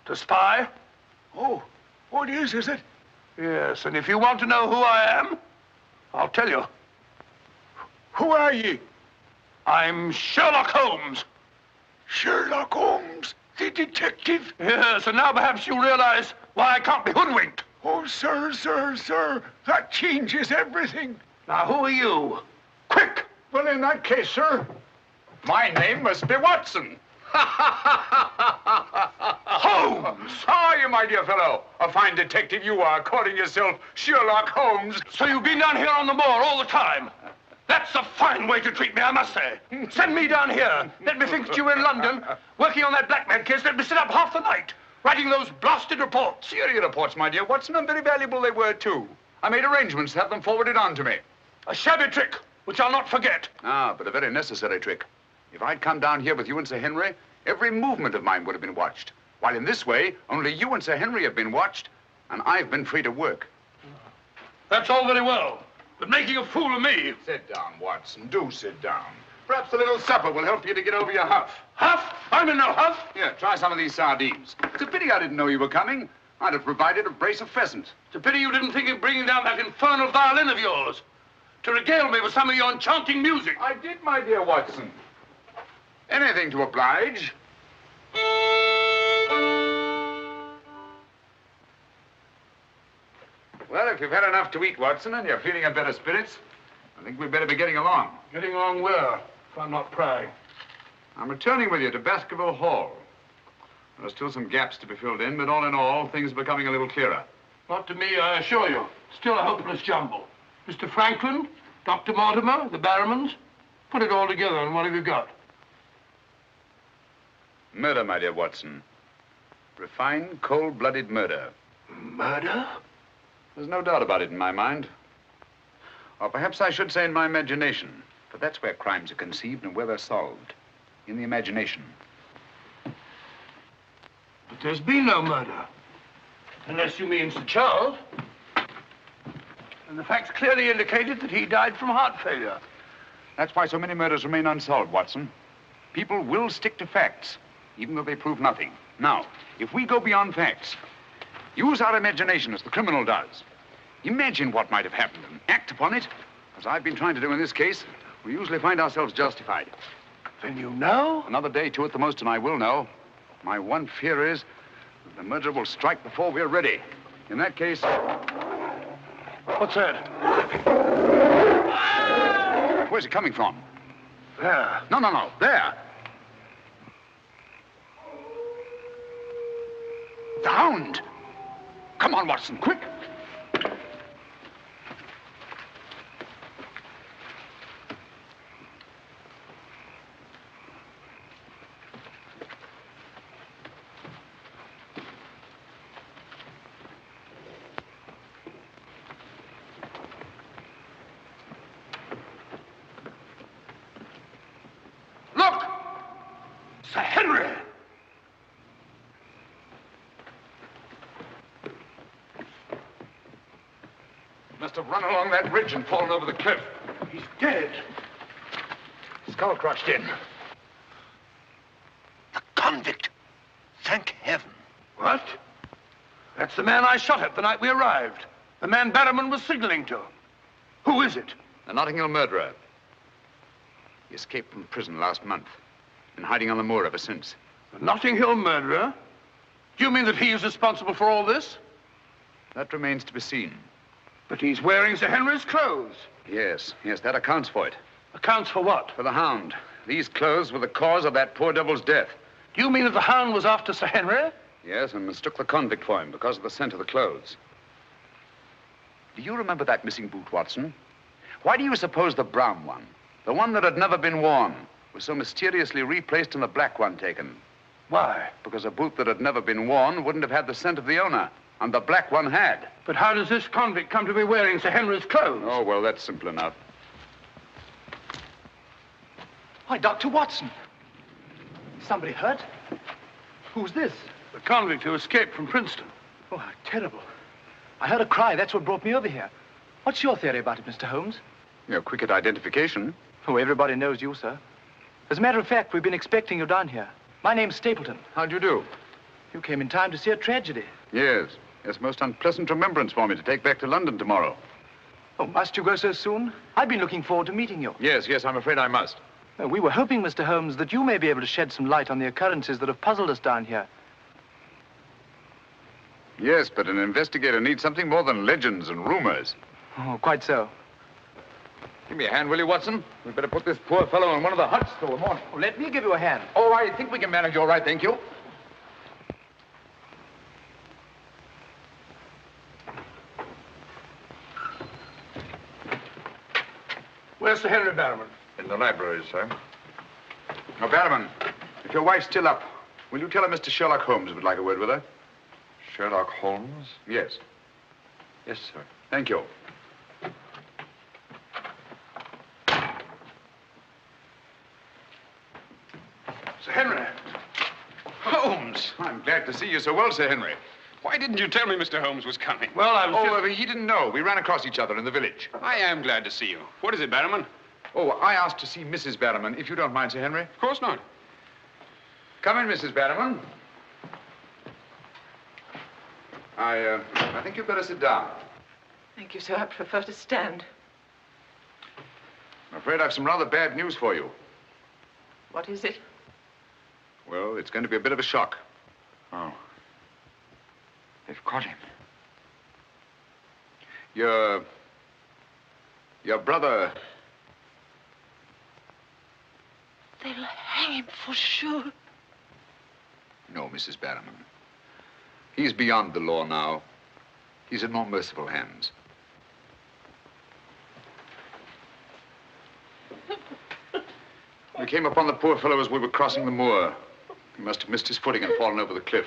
To spy. Oh, what is it? Yes, and if you want to know who I am, I'll tell you. Who are ye? I'm Sherlock Holmes. Sherlock Holmes, the detective? Yes, and now perhaps you realize why I can't be hoodwinked. Oh, sir, that changes everything. Now, who are you? Quick! Well, in that case, sir... My name must be Watson. Holmes! How are you, my dear fellow? A fine detective you are, calling yourself Sherlock Holmes. So you've been down here on the moor all the time? That's a fine way to treat me, I must say. Send me down here. Let me think that you were in London, working on that blackmail case. Let me sit up half the night, writing those blasted reports. Serious reports, my dear Watson, and very valuable they were, too. I made arrangements to have them forwarded on to me. A shabby trick, which I'll not forget. Ah, but a very necessary trick. If I'd come down here with you and Sir Henry, every movement of mine would have been watched. While in this way, only you and Sir Henry have been watched, and I've been free to work. That's all very well, but making a fool of me. Sit down, Watson. Do sit down. Perhaps a little supper will help you to get over your huff. Huff? I'm in no huff. Here, try some of these sardines. It's a pity I didn't know you were coming. I'd have provided a brace of pheasants. It's a pity you didn't think of bringing down that infernal violin of yours to regale me with some of your enchanting music. I did, my dear Watson. Anything to oblige. Well, if you've had enough to eat, Watson, and you're feeling in better spirits, I think we'd better be getting along. Getting along where, if I'm not prying? I'm returning with you to Baskerville Hall. There are still some gaps to be filled in, but all in all, things are becoming a little clearer. Not to me, I assure you. Still a hopeless jumble. Mr. Franklin, Dr. Mortimer, the Barrowmans. Put it all together, and what have you got? Murder, my dear Watson. Refined, cold-blooded murder. Murder? There's no doubt about it in my mind. Or perhaps I should say in my imagination. For that's where crimes are conceived and where they're solved. In the imagination. But there's been no murder. Unless you mean Sir Charles. And the facts clearly indicated that he died from heart failure. That's why so many murders remain unsolved, Watson. People will stick to facts, even though they prove nothing. Now, if we go beyond facts, use our imagination as the criminal does. Imagine what might have happened and act upon it. As I've been trying to do in this case, we usually find ourselves justified. Then you know? Another day, two at the most, and I will know. My one fear is that the murderer will strike before we're ready. In that case... What's that? Where's it coming from? There. No. There. The Hound. Come on, Watson, quick. Look! Sir Henry! Must have run along that ridge and fallen over the cliff. He's dead. Skull crushed in. The convict. Thank heaven. What? That's the man I shot at the night we arrived. The man Barrowman was signaling to. Who is it? The Notting Hill murderer. He escaped from prison last month. Been hiding on the moor ever since. The Notting Hill murderer? Do you mean that he is responsible for all this? That remains to be seen. But he's wearing Sir Henry's clothes. Yes, that accounts for it. Accounts for what? For the Hound. These clothes were the cause of that poor devil's death. Do you mean that the Hound was after Sir Henry? Yes, and mistook the convict for him because of the scent of the clothes. Do you remember that missing boot, Watson? Why do you suppose the brown one, the one that had never been worn, was so mysteriously replaced and the black one taken? Why? Because a boot that had never been worn wouldn't have had the scent of the owner, and the black one had. But how does this convict come to be wearing Sir Henry's clothes? Oh, well, that's simple enough. Why, Dr. Watson. Somebody hurt? Who's this? The convict who escaped from Princeton. Oh, how terrible. I heard a cry. That's what brought me over here. What's your theory about it, Mr. Holmes? You're quick at identification. Oh, everybody knows you, sir. As a matter of fact, we've been expecting you down here. My name's Stapleton. How'd you do? You came in time to see a tragedy. Yes, a most unpleasant remembrance for me to take back to London tomorrow. Oh, must you go so soon? I've been looking forward to meeting you. Yes, I'm afraid I must. We were hoping, Mr. Holmes, that you may be able to shed some light on the occurrences that have puzzled us down here. Yes, but an investigator needs something more than legends and rumors. Oh, quite so. Give me a hand, will you, Watson? We better put this poor fellow in one of the huts till the morning. Oh, let me give you a hand. Oh, I think we can manage all right, thank you. Where's Sir Henry Barrowman? In the library, sir. Now, Barrowman, if your wife's still up, will you tell her Mr. Sherlock Holmes would like a word with her? Sherlock Holmes? Yes. Yes, sir. Thank you. Sir Henry. Holmes! I'm glad to see you so well, Sir Henry. Why didn't you tell me Mr. Holmes was coming? Well, I was he didn't know. We ran across each other in the village. I am glad to see you. What is it, Barrowman? Oh, I asked to see Mrs. Barrowman, if you don't mind, Sir Henry. Of course not. Come in, Mrs. Barrowman. I think you'd better sit down. Thank you, sir. I prefer to stand. I'm afraid I've some rather bad news for you. What is it? Well, it's going to be a bit of a shock. Oh. They've caught him. Your brother... They'll hang him for sure. No, Mrs. Barrowman. He's beyond the law now. He's in more merciful hands. We came upon the poor fellow as we were crossing the moor. He must have missed his footing and fallen over the cliff.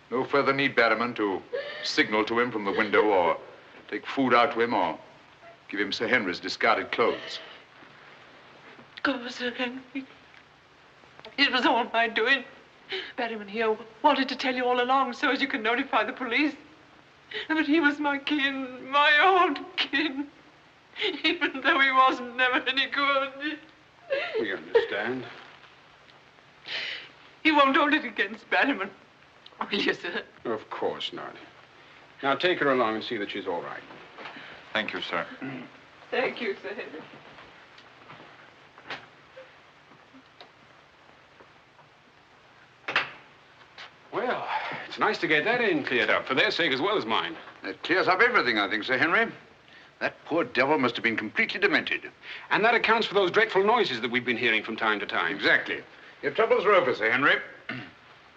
No further need, Barrowman, to signal to him from the window or take food out to him or give him Sir Henry's discarded clothes. Oh, Sir Henry. It was all my doing. Barrowman here wanted to tell you all along so as you could notify the police. But he was my kin, my old kin. Even though he wasn't never any good. We understand. You won't hold it against Barrowman, will you, sir? Of course not. Now take her along and see that she's all right. Thank you, sir. Thank you, Sir Henry. Well, it's nice to get that in cleared up, for their sake as well as mine. It clears up everything, I think, Sir Henry. That poor devil must have been completely demented. And that accounts for those dreadful noises that we've been hearing from time to time. Exactly. Your troubles are over, Sir Henry.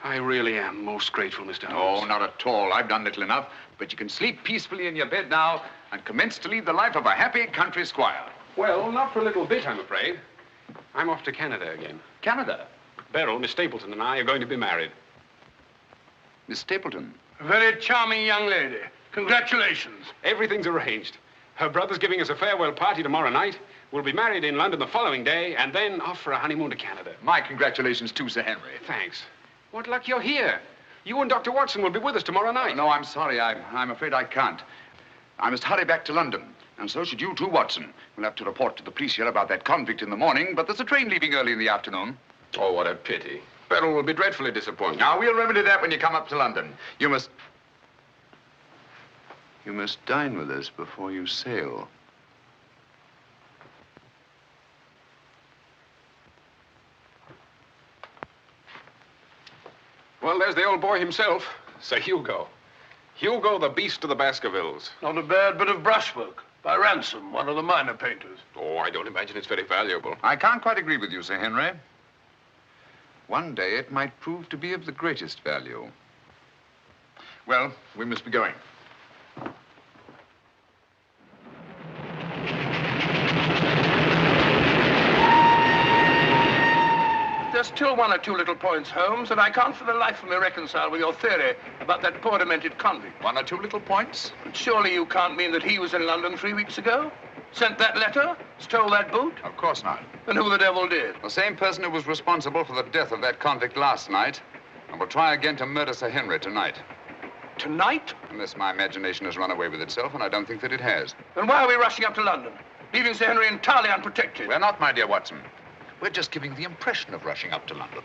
I really am most grateful, Mr. Holmes. Oh, not at all. I've done little enough. But you can sleep peacefully in your bed now and commence to lead the life of a happy country squire. Well, not for a little bit, I'm afraid. I'm off to Canada again. Canada? Beryl, Miss Stapleton, and I are going to be married. Miss Stapleton? A very charming young lady. Congratulations. Everything's arranged. Her brother's giving us a farewell party tomorrow night. We'll be married in London the following day, and then off for a honeymoon to Canada. My congratulations too, Sir Henry. Thanks. What luck you're here. You and Dr. Watson will be with us tomorrow night. No, I'm sorry. I'm afraid I can't. I must hurry back to London. And so should you too, Watson. We'll have to report to the police here about that convict in the morning, but there's a train leaving early in the afternoon. Oh, what a pity. Beryl will be dreadfully disappointed. Now, we'll remedy that when you come up to London. You must dine with us before you sail. Well, there's the old boy himself, Sir Hugo. Hugo, the beast of the Baskervilles. Not a bad bit of brushwork by Ransom, one of the minor painters. Oh, I don't imagine it's very valuable. I can't quite agree with you, Sir Henry. One day it might prove to be of the greatest value. Well, we must be going. There's still one or two little points, Holmes, that I can't for the life of me reconcile with your theory about that poor demented convict. One or two little points? But surely you can't mean that he was in London 3 weeks ago? Sent that letter? Stole that boot? Of course not. Then who the devil did? The same person who was responsible for the death of that convict last night and will try again to murder Sir Henry tonight. Tonight? Unless my imagination has run away with itself, and I don't think that it has. Then why are we rushing up to London, leaving Sir Henry entirely unprotected? We're not, my dear Watson. We're just giving the impression of rushing up to London.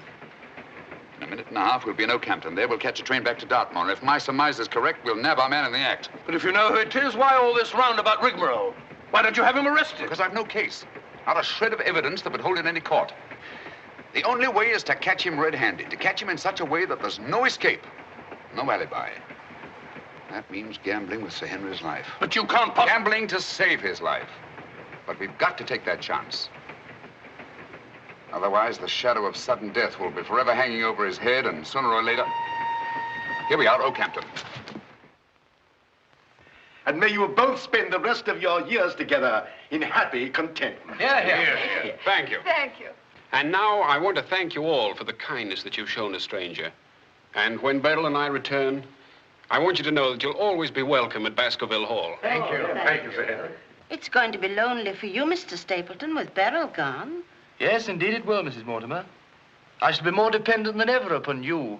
In a minute and a half, we'll be in Oakhampton. There, we'll catch a train back to Dartmoor. If my surmise is correct, we'll nab our man in the act. But if you know who it is, why all this roundabout rigmarole? Why don't you have him arrested? Because I've no case. Not a shred of evidence that would hold in any court. The only way is to catch him red-handed, to catch him in such a way that there's no escape, no alibi. That means gambling with Sir Henry's life. But you can't Gambling to save his life. But we've got to take that chance. Otherwise, the shadow of sudden death will be forever hanging over his head, and sooner or later... Here we are, Oakhampton. And may you both spend the rest of your years together in happy contentment. Yeah. Thank you. Thank you. And now I want to thank you all for the kindness that you've shown a stranger. And when Beryl and I return, I want you to know that you'll always be welcome at Baskerville Hall. Thank you. Thank you, Sir Henry. It's going to be lonely for you, Mr. Stapleton, with Beryl gone. Yes, indeed it will, Mrs. Mortimer. I shall be more dependent than ever upon you,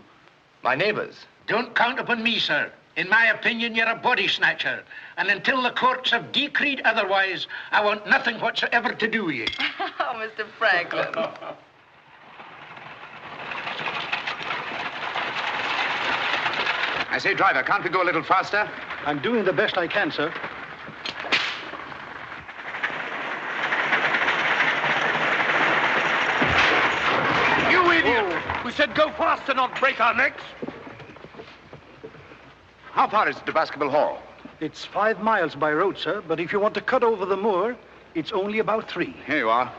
my neighbors. Don't count upon me, sir. In my opinion, you're a body snatcher. And until the courts have decreed otherwise, I want nothing whatsoever to do with you. Oh, Mr. Franklin. I say, driver, can't we go a little faster? I'm doing the best I can, sir. You idiot! We said go faster, not break our necks. How far is it to Baskerville Hall? It's 5 miles by road, sir, but if you want to cut over the moor, it's only about 3. Here you are.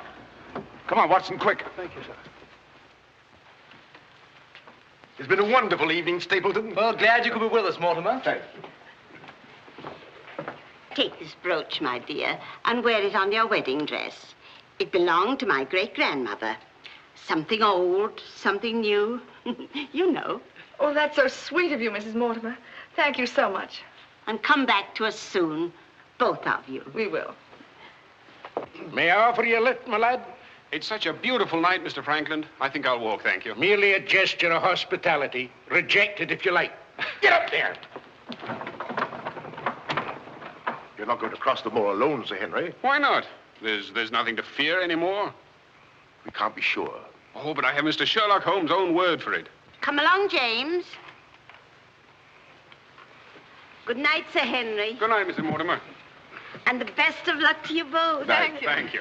Come on, Watson, quick. Thank you, sir. It's been a wonderful evening, Stapleton. Well, glad you could be with us, Mortimer. Thanks. Take this brooch, my dear, and wear it on your wedding dress. It belonged to my great-grandmother. Something old, something new. You know. Oh, that's so sweet of you, Mrs. Mortimer. Thank you so much. And come back to us soon, both of you. We will. May I offer you a lift, my lad? It's such a beautiful night, Mr. Franklin. I think I'll walk, thank you. Merely a gesture of hospitality. Reject it if you like. Get up there! You're not going to cross the moor alone, Sir Henry. Why not? There's nothing to fear anymore. We can't be sure. Oh, but I have Mr. Sherlock Holmes' own word for it. Come along, James. Good night, Sir Henry. Good night, Mrs. Mortimer. And the best of luck to you both. Thank you.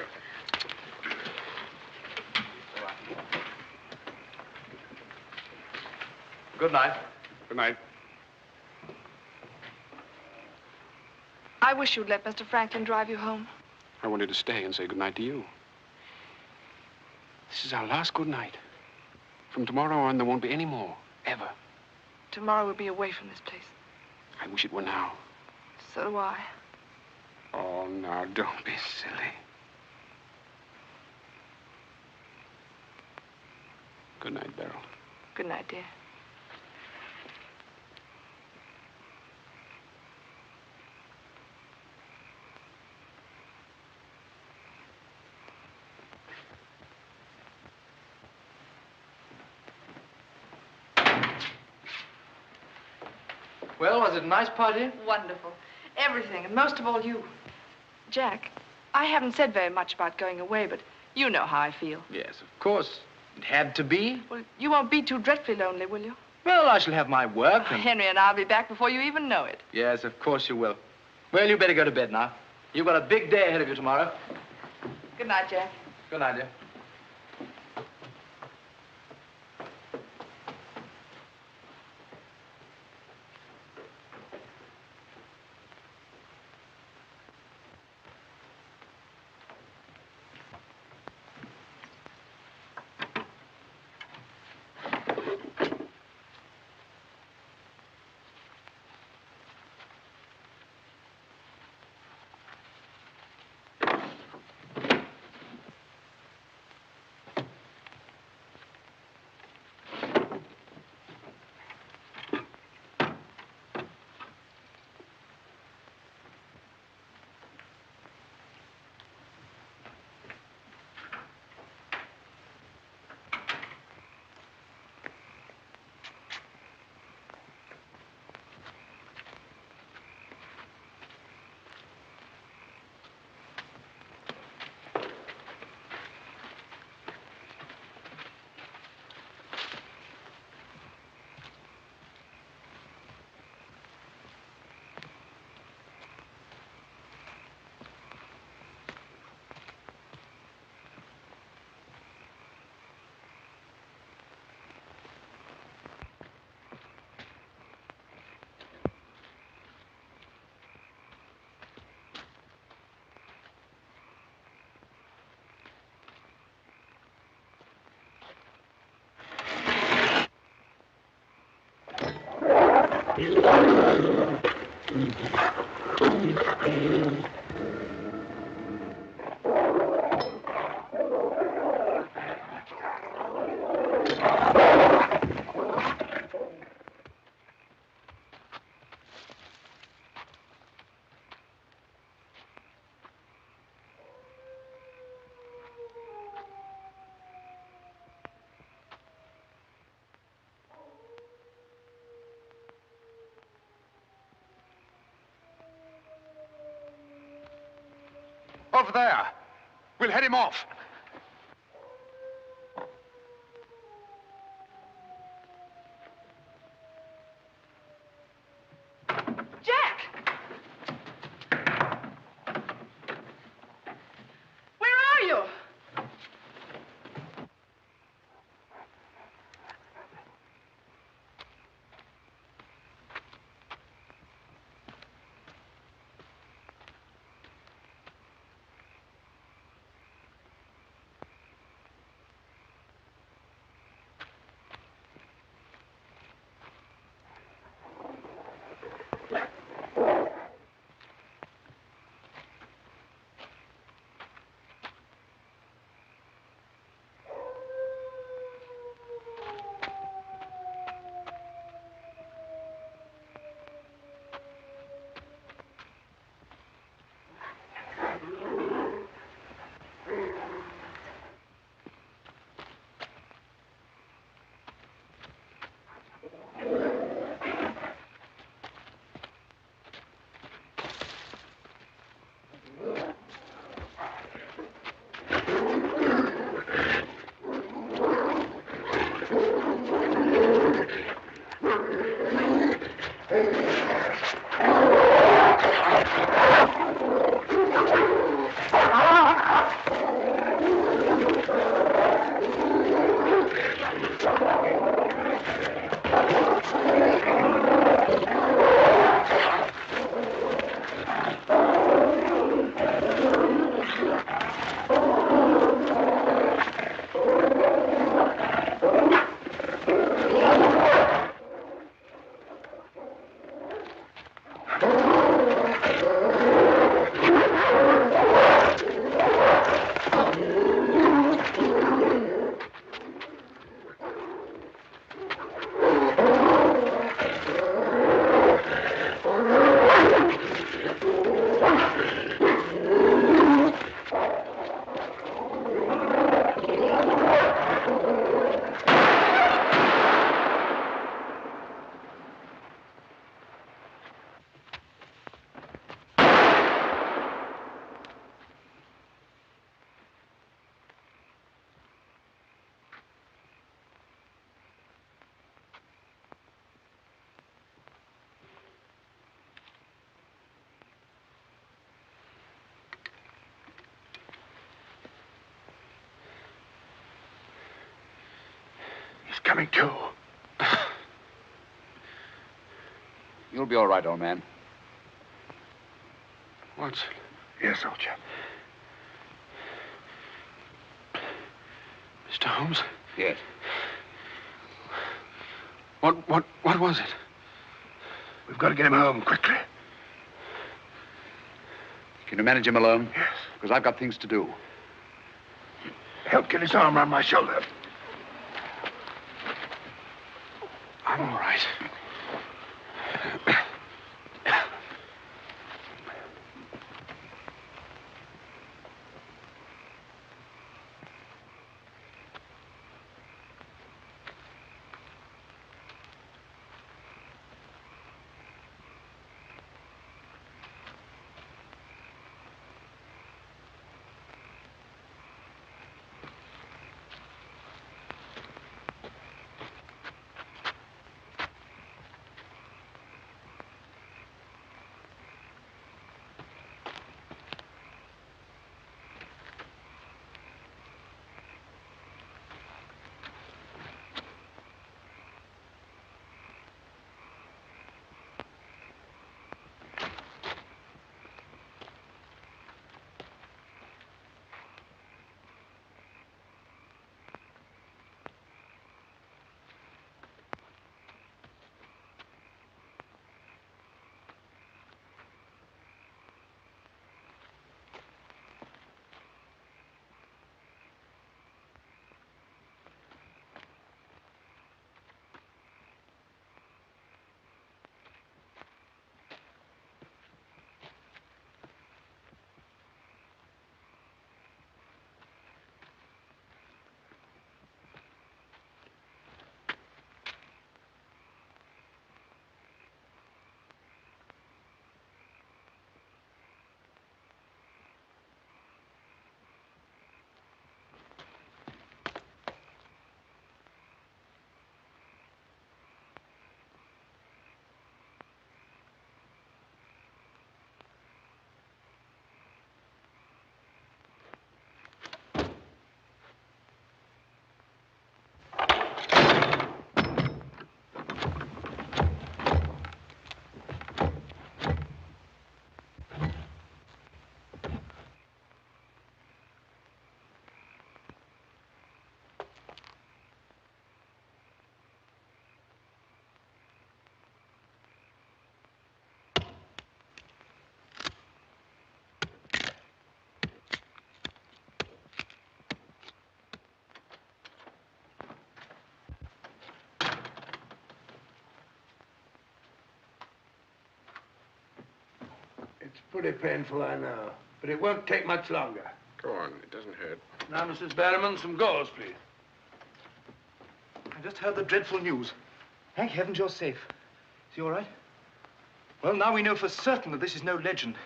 Good night. Good night. I wish you'd let Mr. Franklin drive you home. I wanted to stay and say good night to you. This is our last good night. From tomorrow on, there won't be any more, ever. Tomorrow we'll be away from this place. I wish it were now. So do I. Oh, now, don't be silly. Good night, Beryl. Good night, dear. Well, was it a nice party? Wonderful. Everything, and most of all you. Jack, I haven't said very much about going away, but you know how I feel. Yes, of course. It had to be. Well, you won't be too dreadfully lonely, will you? Well, I shall have my work. And... Henry and I'll be back before you even know it. Yes, of course you will. Well, you better go to bed now. You've got a big day ahead of you tomorrow. Good night, Jack. Good night, dear. Over there. We'll head him off. Jack! Where are you? He's coming to. You'll be all right, old man. Watson. Yes, old chap. Mr. Holmes? Yes. What was it? We've got to get him home quickly. Can you manage him alone? Yes. Because I've got things to do. Help get his arm around my shoulder. I'm all right. It's pretty painful, I know. But it won't take much longer. Go on, it doesn't hurt. Now, Mrs. Barrowman, some gauze, please. I just heard the dreadful news. Thank heavens you're safe. Is he all right? Well, now we know for certain that this is no legend,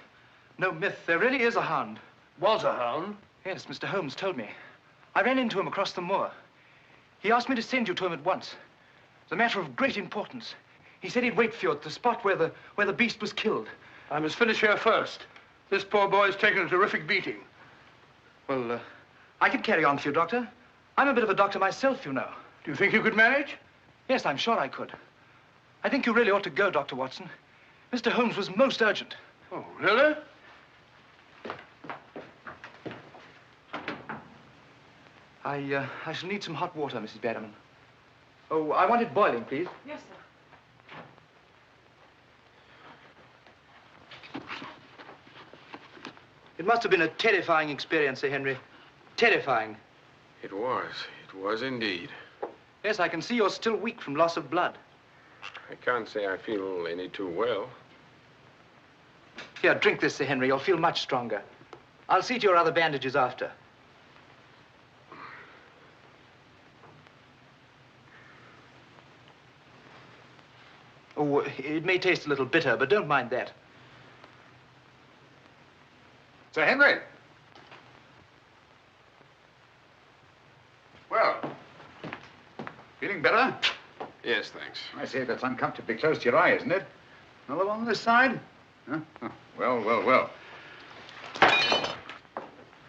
no myth. There really is a hound. Was a hound? Yes, Mr. Holmes told me. I ran into him across the moor. He asked me to send you to him at once. It's a matter of great importance. He said he'd wait for you at the spot where the beast was killed. I must finish here first. This poor boy's taken a terrific beating. Well, I could carry on for you, Doctor. I'm a bit of a doctor myself, you know. Do you think you could manage? Yes, I'm sure I could. I think you really ought to go, Dr. Watson. Mr. Holmes was most urgent. Oh, really? I shall need some hot water, Mrs. Barrowman. Oh, I want it boiling, please. Yes, sir. It must have been a terrifying experience, Sir Henry. Terrifying. It was. It was indeed. Yes, I can see you're still weak from loss of blood. I can't say I feel any too well. Here, drink this, Sir Henry. You'll feel much stronger. I'll see to your other bandages after. Oh, it may taste a little bitter, but don't mind that. Sir Henry. Well, feeling better? Yes, thanks. I say that's uncomfortably close to your eye, isn't it? Another one on this side? Huh? Oh, well, well, well.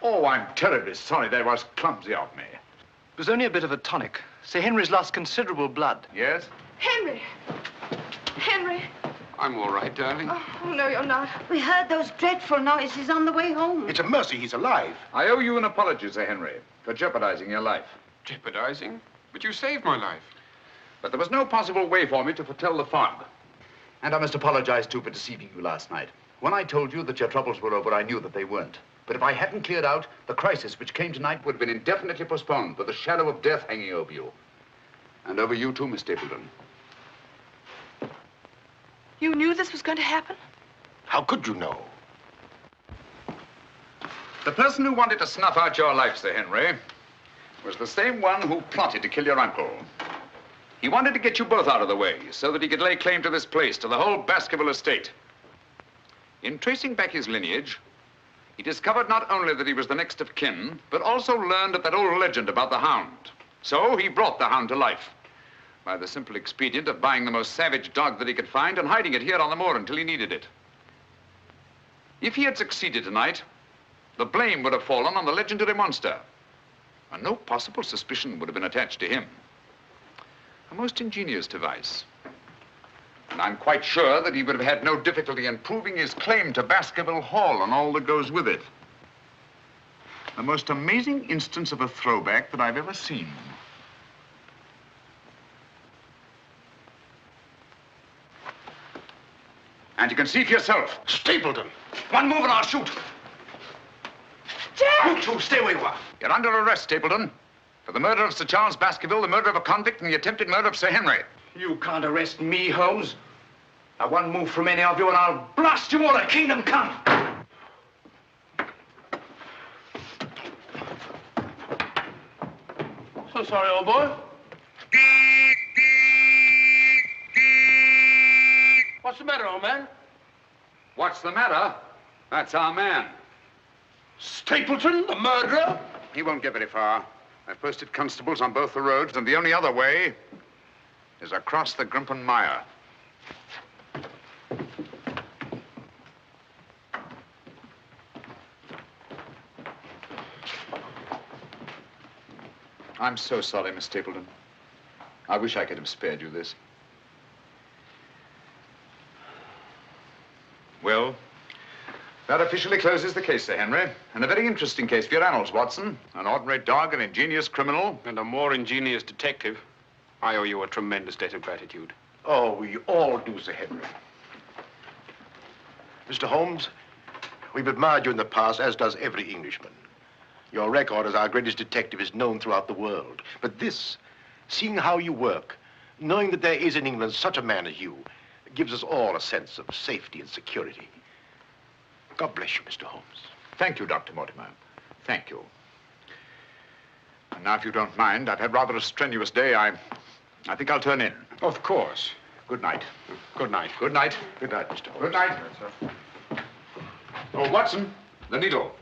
Oh, I'm terribly sorry. That was clumsy of me. It was only a bit of a tonic. Sir Henry's lost considerable blood. Yes? Henry! Henry! I'm all right, darling. Oh, no, you're not. We heard those dreadful noises on the way home. It's a mercy he's alive. I owe you an apology, Sir Henry, for jeopardizing your life. Jeopardizing? But you saved my life. But there was no possible way for me to foretell the fog. And I must apologize, too, for deceiving you last night. When I told you that your troubles were over, I knew that they weren't. But if I hadn't cleared out, the crisis which came tonight would have been indefinitely postponed, with the shadow of death hanging over you. And over you, too, Miss Stapleton. You knew this was going to happen? How could you know? The person who wanted to snuff out your life, Sir Henry, was the same one who plotted to kill your uncle. He wanted to get you both out of the way so that he could lay claim to this place, to the whole Baskerville estate. In tracing back his lineage, he discovered not only that he was the next of kin, but also learned of that old legend about the Hound. So he brought the Hound to life by the simple expedient of buying the most savage dog that he could find and hiding it here on the moor until he needed it. If he had succeeded tonight, the blame would have fallen on the legendary monster, and no possible suspicion would have been attached to him. A most ingenious device. And I'm quite sure that he would have had no difficulty in proving his claim to Baskerville Hall and all that goes with it. The most amazing instance of a throwback that I've ever seen. And you can see for yourself. Stapleton! One move and I'll shoot. Jack! You two, stay where you are. You're under arrest, Stapleton, for the murder of Sir Charles Baskerville, the murder of a convict, and the attempted murder of Sir Henry. You can't arrest me, Holmes. Now, one move from any of you and I'll blast you all to kingdom come. So sorry, old boy. What's the matter, old man? What's the matter? That's our man. Stapleton, the murderer? He won't get very far. I've posted constables on both the roads, and the only other way is across the Grimpen Mire. I'm so sorry, Miss Stapleton. I wish I could have spared you this. Well, that officially closes the case, Sir Henry. And a very interesting case for your annals, Watson. An ordinary dog, an ingenious criminal. And a more ingenious detective. I owe you a tremendous debt of gratitude. Oh, we all do, Sir Henry. Mr. Holmes, we've admired you in the past, as does every Englishman. Your record as our greatest detective is known throughout the world. But this, seeing how you work, knowing that there is in England such a man as you, gives us all a sense of safety and security. God bless you, Mr. Holmes. Thank you, Dr. Mortimer. Thank you. And now, if you don't mind, I've had rather a strenuous day. I think I'll turn in. Of course. Good night. Good night. Good night. Good night, Mr. Holmes. Good night. Oh, Watson, the needle.